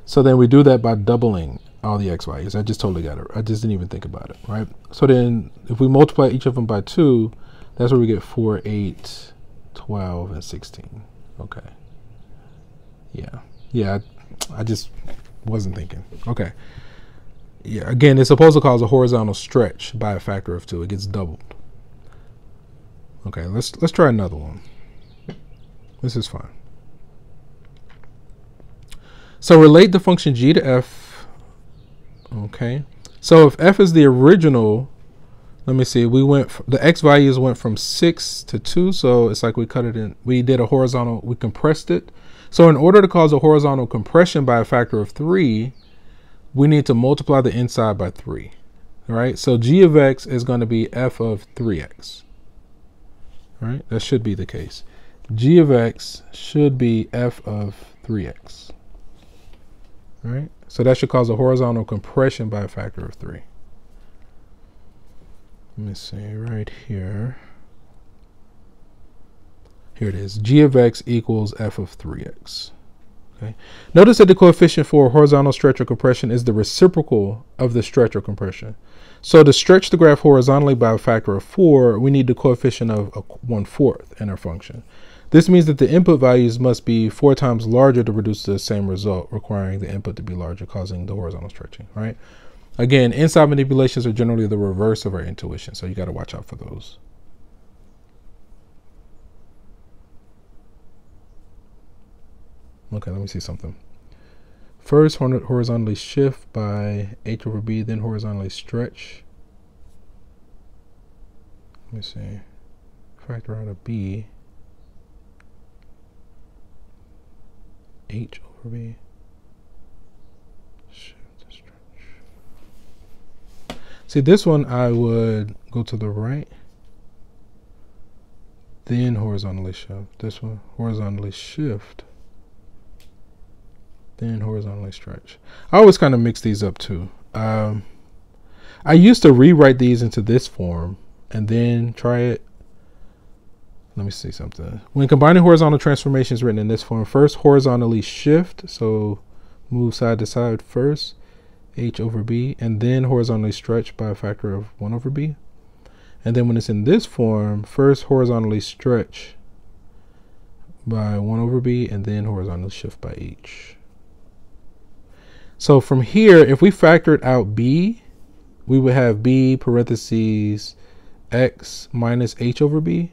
So then we do that by doubling all the x values. I just totally got it. I just didn't even think about it, right? So then if we multiply each of them by 2, that's where we get 4, 8, 12, and 16. Okay. Yeah, I just wasn't thinking. Okay. Yeah, again, it's supposed to cause a horizontal stretch by a factor of 2. It gets doubled. Okay, let's try another one. This is fine. So relate the function g to f. Okay. So if f is the original, let me see, the x values went from 6 to 2, so it's like we cut it in, we did a horizontal, we compressed it. So in order to cause a horizontal compression by a factor of 3, we need to multiply the inside by 3. All right, so g of x is going to be f of 3x. All right, that should be the case. G of x should be f of 3x. All right, so that should cause a horizontal compression by a factor of 3. Let me see right here. Here it is. G of x equals f of 3x. Okay. Notice that the coefficient for horizontal stretch or compression is the reciprocal of the stretch or compression. So to stretch the graph horizontally by a factor of 4, we need the coefficient of 1/4 in our function. This means that the input values must be 4 times larger to produce the same result, requiring the input to be larger, causing the horizontal stretching, right? Again, inside manipulations are generally the reverse of our intuition, so you got to watch out for those. Okay, let me see something. First, horizontally shift by h over b, then horizontally stretch. Let me see. Factor out of b. H over b. Shift and stretch. See, this one I would go to the right, then horizontally shift. This one, horizontally shift, then horizontally stretch. I always kind of mix these up too. I used to rewrite these into this form and then try it. Let me see something. When combining horizontal transformations written in this form, first horizontally shift, so move side to side first, h over b, and then horizontally stretch by a factor of 1 over b. And then when it's in this form, first horizontally stretch by 1 over b, and then horizontally shift by h. So from here, if we factored out b, we would have b parentheses x minus h over b.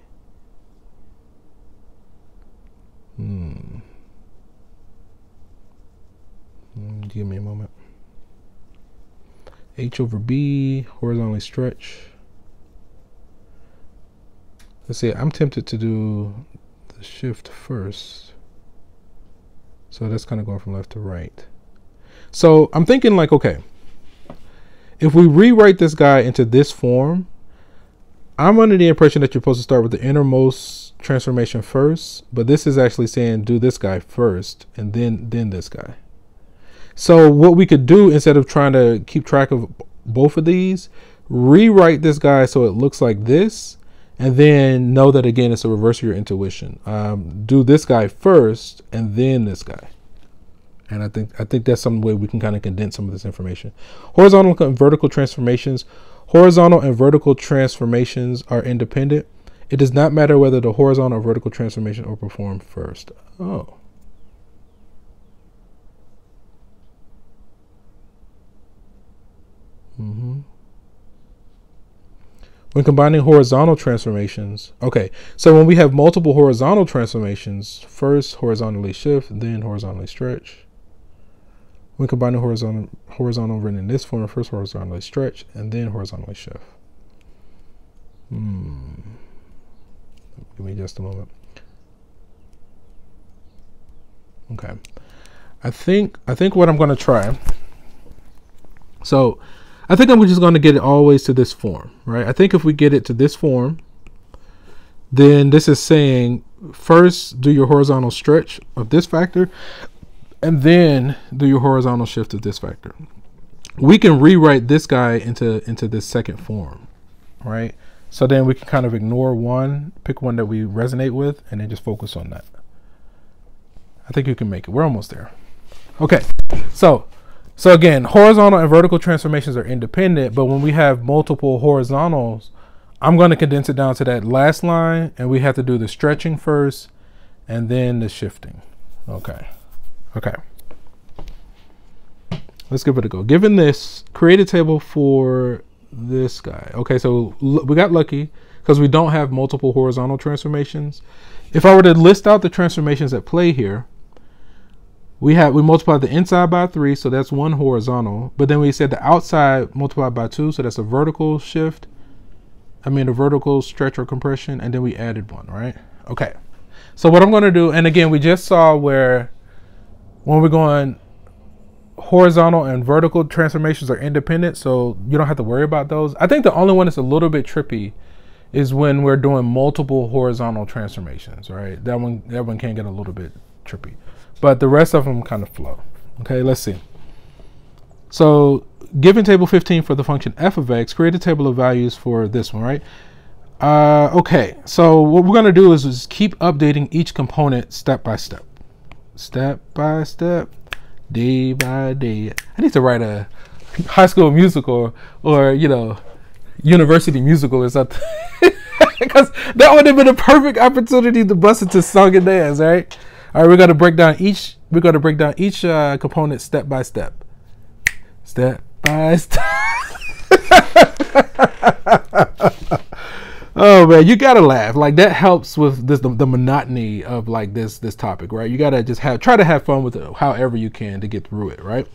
Give me a moment. H over b, horizontally stretch. Let's see, I'm tempted to do the shift first. So that's kind of going from left to right. So I'm thinking like, okay, if we rewrite this guy into this form, I'm under the impression that you're supposed to start with the innermost transformation first, but this is actually saying do this guy first and then this guy. So what we could do, instead of trying to keep track of both of these, rewrite this guy so it looks like this, and then know that again it's a reverse of your intuition. Do this guy first and then this guy. And I think that's some way we can kind of condense some of this information. Horizontal and vertical transformations. Horizontal and vertical transformations are independent. It does not matter whether the horizontal or vertical transformation are performed first. Oh. When combining horizontal transformations, okay, so when we have multiple horizontal transformations, first horizontally shift, then horizontally stretch. When combining horizontal written in this form, first horizontally stretch and then horizontally shift. Give me just a moment. Okay. I think what I'm going to try. So I think I'm just going to get it always to this form, right? I think if we get it to this form, then this is saying first do your horizontal stretch of this factor and then do your horizontal shift of this factor. We can rewrite this guy into this second form, right? So then we can kind of ignore one, pick one that we resonate with, and then just focus on that. I think you can make it. We're almost there. Okay, so again, horizontal and vertical transformations are independent, but when we have multiple horizontals, I'm going to condense it down to that last line, and we have to do the stretching first and then the shifting. Okay. Let's give it a go. Given this, create a table for this guy. Okay, so we got lucky because we don't have multiple horizontal transformations. If I were to list out the transformations at play here, we multiply the inside by 3, so that's one horizontal. But then we said the outside multiplied by 2, so that's a vertical shift. A vertical stretch or compression, and then we added one, right? Okay. So what I'm going to do, and again, we just saw where when we're going horizontal and vertical transformations are independent, so you don't have to worry about those. I think the only one that's a little bit trippy is when we're doing multiple horizontal transformations, right? That one can get a little bit trippy, but the rest of them kind of flow. Okay, let's see. So given table 15 for the function f of x, create a table of values for this one, right? Okay, so what we're going to do is just keep updating each component step by step, day by day. I need to write a High School Musical or university musical or something, because that would have been a perfect opportunity to bust into song and dance, right? All right, we're going to break down each component step by step. Oh man, you gotta laugh. Like, that helps with the monotony of like this topic, right? You gotta just try to have fun with it however you can to get through it, right?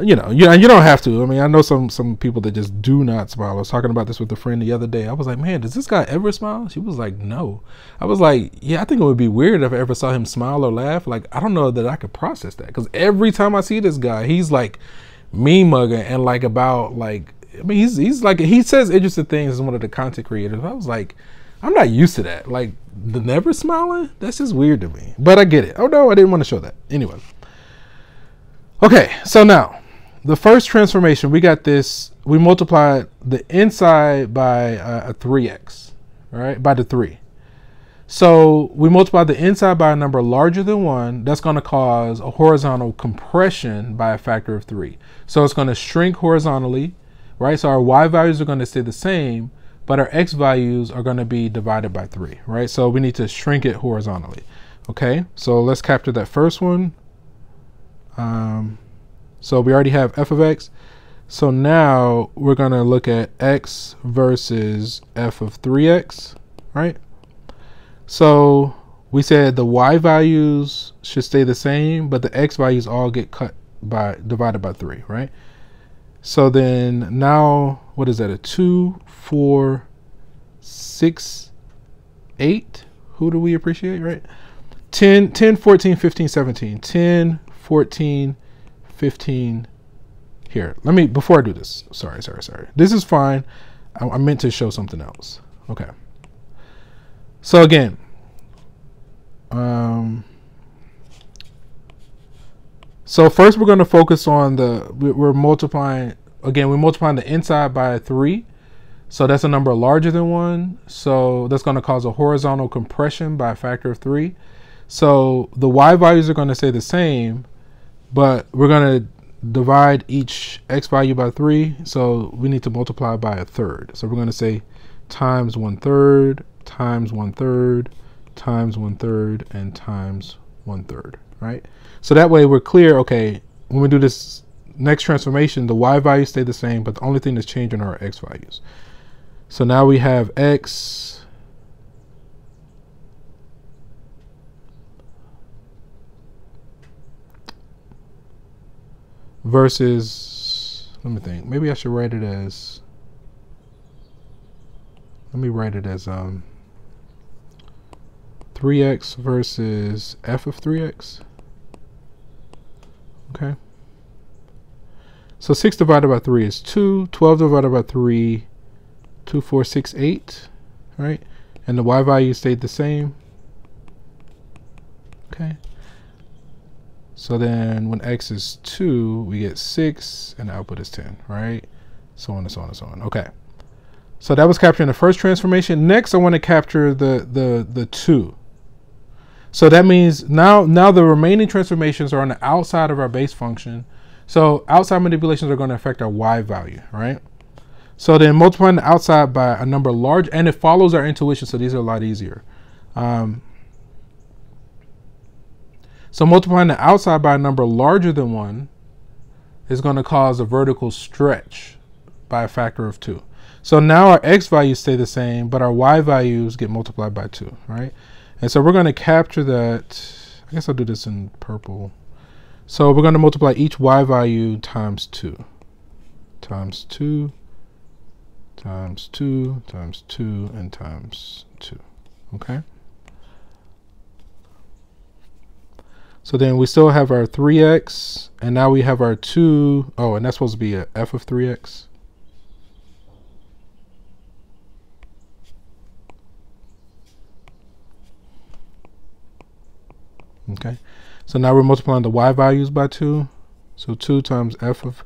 You don't have to. I know some people that just do not smile. I was talking about this with a friend the other day. I was like, man, does this guy ever smile? She was like, no. I was like, yeah, I think it would be weird if I ever saw him smile or laugh. Like, I don't know that I could process that, because every time I see this guy, he's like meme mugging and like about like, he's like, he says interesting things as one of the content creators. I was like, I'm not used to that. Like, the never smiling, that's just weird to me. But I get it. Oh no, I didn't want to show that. Anyway. Okay, so now the first transformation, we got this. We multiplied the inside by a 3x, right? By the 3. So we multiply the inside by a number larger than 1. That's going to cause a horizontal compression by a factor of 3. So it's going to shrink horizontally, right? So our y values are going to stay the same, but our x values are going to be divided by 3, right? So we need to shrink it horizontally. Okay, so let's capture that first one. So we already have f of x. So now we're going to look at x versus f of 3x, right? So we said the y values should stay the same, but the x values all get divided by 3, right? So then now, what is that? A 2, 4, 6, 8. Who do we appreciate, right? 10, 14, 15, 17. 10, 14, 15. Here, let me, before I do this, sorry. This is fine. I meant to show something else. Okay. So again, so first we're going to focus on we're multiplying the inside by 3. So that's a number larger than 1. So that's going to cause a horizontal compression by a factor of 3. So the y values are going to stay the same, but we're going to divide each x value by 3. So we need to multiply by a third. So we're going to say times 1/3, times 1/3, times 1/3, and times 1/3, right? So that way we're clear, okay, when we do this next transformation, the y values stay the same, but the only thing that's changing are our x values. So now we have x versus, let me think, maybe I should write it as, let me write it as 3x versus f of 3x. Okay. So 6 divided by 3 is 2. 12 divided by 3, 2, 4, 6, 8. Right? And the y value stayed the same. Okay. So then when x is 2, we get 6, and the output is 10. Right? So on and so on and so on. Okay. So that was capturing the first transformation. Next, I want to capture the 2. So that means now the remaining transformations are on the outside of our base function. So outside manipulations are going to affect our y value, right? So then multiplying the outside by a number large, and it follows our intuition, so these are a lot easier. So multiplying the outside by a number larger than 1 is going to cause a vertical stretch by a factor of 2. So now our x values stay the same, but our y values get multiplied by 2, right? And so we're going to capture that. I guess I'll do this in purple. So we're going to multiply each y value times 2, times 2, times 2, times 2, and times 2. Okay. So then we still have our 3x, and now we have our 2. Oh, and that's supposed to be a f of 3x. Okay, so now we're multiplying the y values by 2. So 2 times f of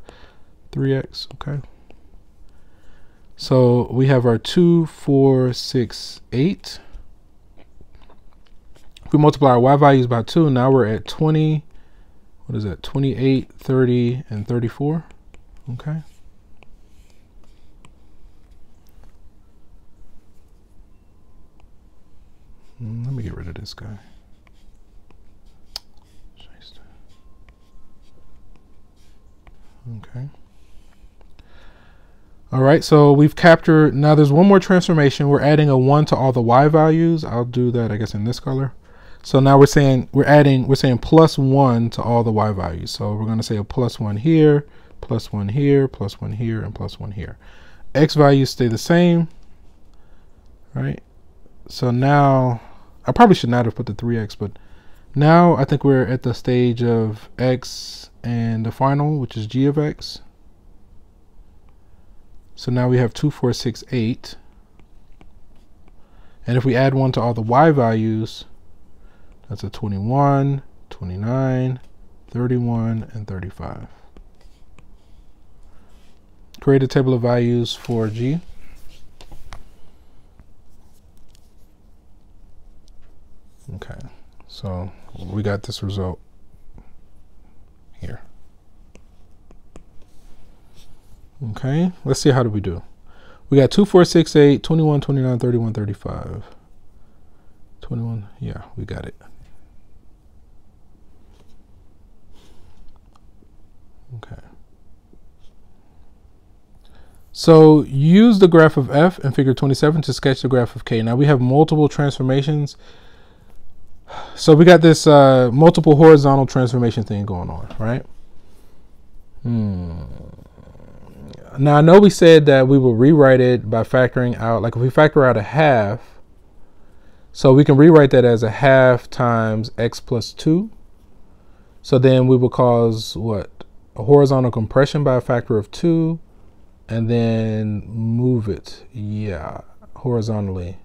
3x, okay. So we have our 2, 4, 6, 8. If we multiply our y values by 2, now we're at 20, what is that, 28, 30, and 34, okay. Let me get rid of this guy. Okay. All right, so we've captured, now there's one more transformation. We're adding a 1 to all the y values. I'll do that, I guess, in this color. So now we're saying plus 1 to all the y values. So we're going to say a plus 1 here, plus 1 here, plus 1 here, and plus 1 here. X values stay the same, right? So now, I probably should not have put the 3x, but now I think we're at the stage of x and the final, which is g of x. So now we have 2, 4, 6, 8. And if we add 1 to all the y values, that's a 21, 29, 31, and 35. Create a table of values for g. Okay, so we got this result here. Okay, let's see, how do we do? We got 2, 4, 6, 8, 21, 29, 31, 35. 21, yeah, we got it. Okay. So use the graph of f in figure 27 to sketch the graph of k. Now we have multiple transformations. So we got this multiple horizontal transformation thing going on, right? Now I know we said that we will rewrite it by factoring out, like if we factor out a half, so we can rewrite that as a half times x plus 2. So then we will cause what? A horizontal compression by a factor of 2, and then move it, yeah, horizontally.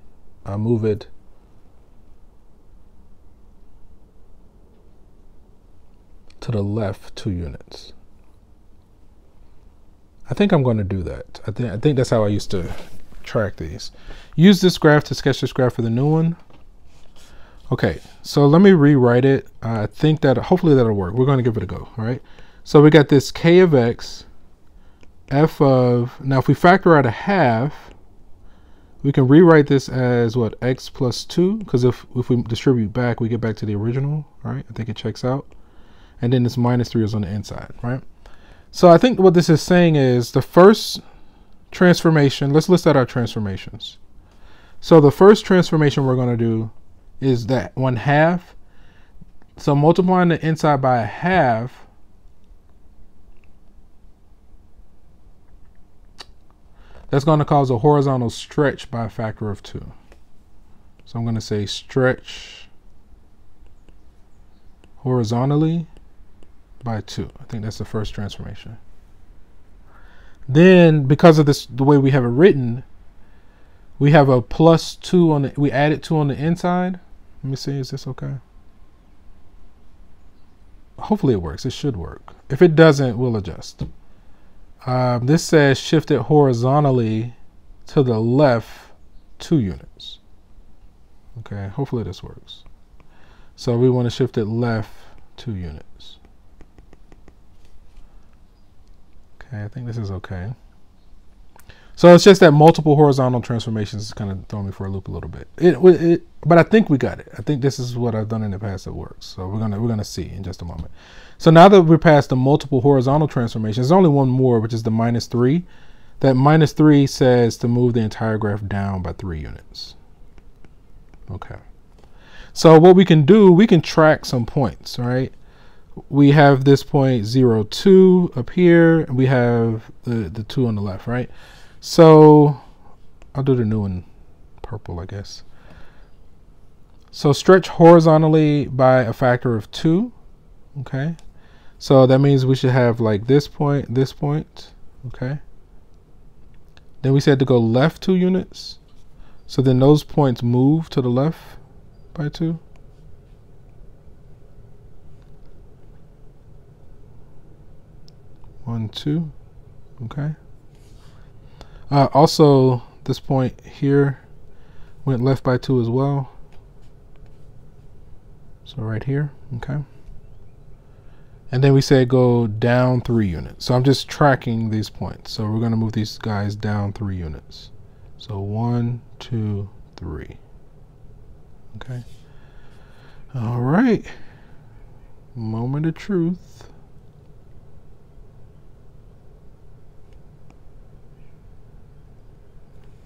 Move it to the left 2 units. I think I'm going to do that. I think that's how I used to track these. Use this graph to sketch this graph for the new one. Okay, so let me rewrite it. I think that hopefully that'll work. We're going to give it a go. All right. So we got this k of x, f of, now if we factor out a half, we can rewrite this as what, x plus 2, because if we distribute back, we get back to the original, right? I think it checks out. And then this minus 3 is on the inside, right? So I think what this is saying is the first transformation, let's list out our transformations. So the first transformation we're going to do is that 1/2. So multiplying the inside by a half that's going to cause a horizontal stretch by a factor of 2. So I'm going to say stretch horizontally by 2. I think that's the first transformation. Then, because of this, the way we have it written, we have a plus 2 on the, we added 2 on the inside. Let me see, is this okay? Hopefully it works. It should work. If it doesn't, we'll adjust. This says shift it horizontally to the left 2 units. Okay, hopefully this works. So we want to shift it left 2 units. Okay, I think this is okay. So it's just that multiple horizontal transformations is kind of throwing me for a loop a little bit. But I think we got it. I think this is what I've done in the past that works. So we're gonna see in just a moment. So now that we're past the multiple horizontal transformations, there's only one more, which is the -3. That -3 says to move the entire graph down by 3 units. Okay. So what we can do, we can track some points, right? We have this point 0, 2 up here, and we have the 2 on the left, right? So I'll do the new one purple, I guess. So stretch horizontally by a factor of 2. Okay. So that means we should have like this point. Okay. Then we said to go left 2 units. So then those points move to the left by 2. One, 2. Okay. Also, this point here went left by 2 as well. So right here. Okay. And then we say go down 3 units. So I'm just tracking these points. So we're going to move these guys down 3 units. So 1, 2, 3. Okay. All right. Moment of truth.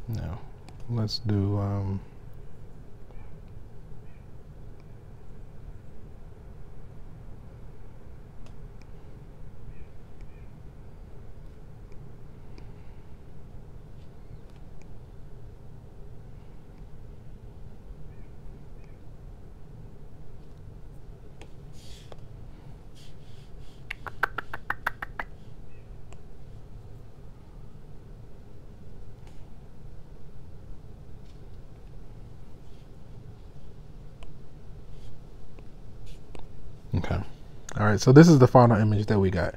Now, let's do okay. All right, so this is the final image that we got.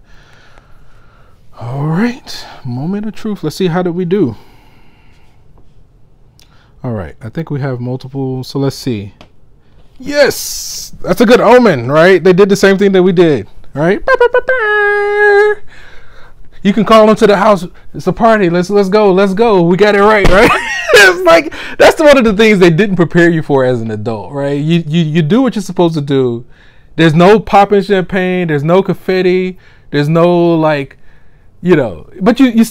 All right, moment of truth. Let's see, how did we do? All right, I think we have multiple, so let's see. Yes, that's a good omen, right? They did the same thing that we did, right? You can call them to the house. It's a party. Let's go. We got it right? It's like, that's one of the things they didn't prepare you for as an adult, right? You do what you're supposed to do. There's no popping champagne. There's no confetti. There's no, like, you know, but it's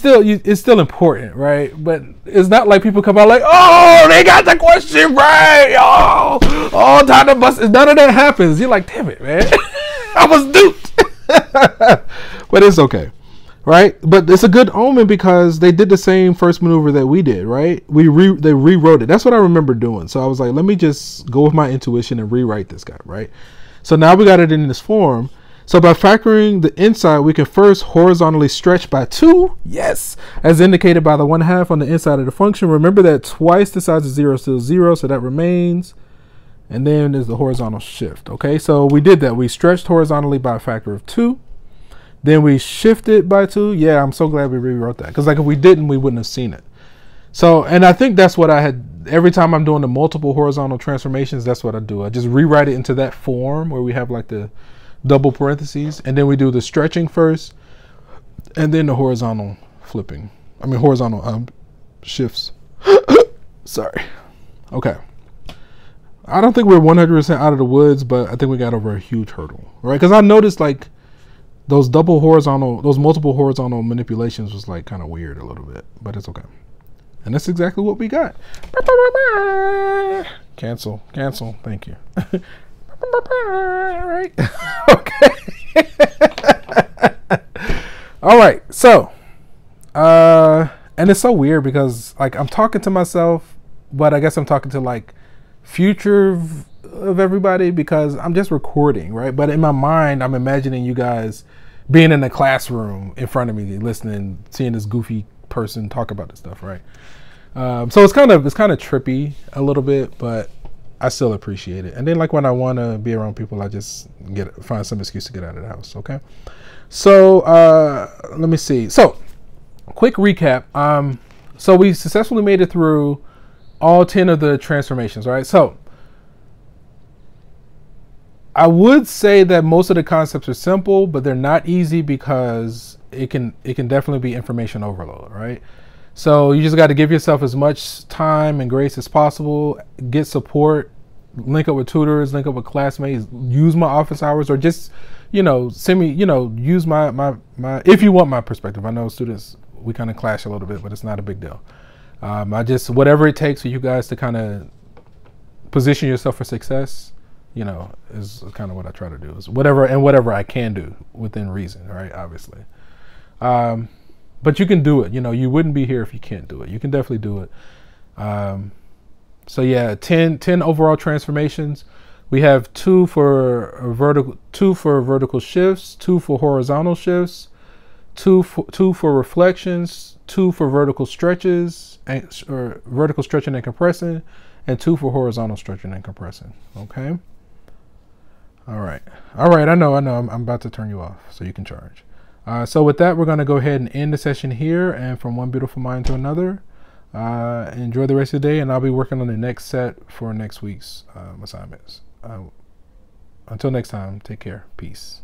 still important, right? But it's not like people come out like, oh, they got the question right. Oh, time to bust. None of that happens. You're like, damn it, man. I was duped. But it's okay, right? But it's a good omen because they did the same first maneuver that we did, right? They rewrote it. That's what I remember doing. So I was like, let me just go with my intuition and rewrite this guy, right? So now we got it in this form. So by factoring the inside, we can first horizontally stretch by 2. Yes, as indicated by the 1/2 on the inside of the function. Remember that twice the size of 0 is still 0, so that remains. And then there's the horizontal shift. Okay, so we did that. We stretched horizontally by a factor of 2. Then we shifted by 2. Yeah, I'm so glad we rewrote that. Because like if we didn't, we wouldn't have seen it. So, and I think that's what I had, every time I'm doing the multiple horizontal transformations, that's what I do. I just rewrite it into that form where we have like the double parentheses, and then we do the stretching first, and then the horizontal flipping. I mean horizontal shifts. Sorry. Okay. I don't think we're 100% out of the woods, but I think we got over a huge hurdle, right? Because I noticed like those multiple horizontal manipulations was like kind of weird a little bit, but it's okay. And that's exactly what we got. Cancel. Thank you. Right. Okay. All right. So, And it's so weird because like I'm talking to myself, but I guess I'm talking to like future of everybody because I'm just recording, right? But in my mind, I'm imagining you guys being in the classroom in front of me, listening, seeing this goofy person talk about this stuff, right? So it's kind of trippy a little bit, but I still appreciate it. And then like when I want to be around people, I just find some excuse to get out of the house. Okay. So let me see. So quick recap. So we successfully made it through all 10 of the transformations, right? So I would say that most of the concepts are simple, but they're not easy because it can definitely be information overload, right? So you just got to give yourself as much time and grace as possible, get support, link up with tutors, link up with classmates, use my office hours, or just, send me, use my, if you want my perspective. I know students, we kind of clash a little bit, but it's not a big deal. Whatever it takes for you guys to kind of position yourself for success, is kind of what I try to do, is whatever I can do within reason, right? Obviously. But you can do it. You wouldn't be here if you can't do it. You can definitely do it. So yeah, 10 overall transformations. We have 2 for vertical shifts, 2 for horizontal shifts, 2 for reflections, 2 for vertical stretches or vertical stretching and compressing, and 2 for horizontal stretching and compressing. Okay. All right. I know. I'm about to turn you off so you can charge. So with that, we're going to go ahead and end the session here, and from one beautiful mind to another. Enjoy the rest of the day, and I'll be working on the next set for next week's assignments. Until next time, take care. Peace.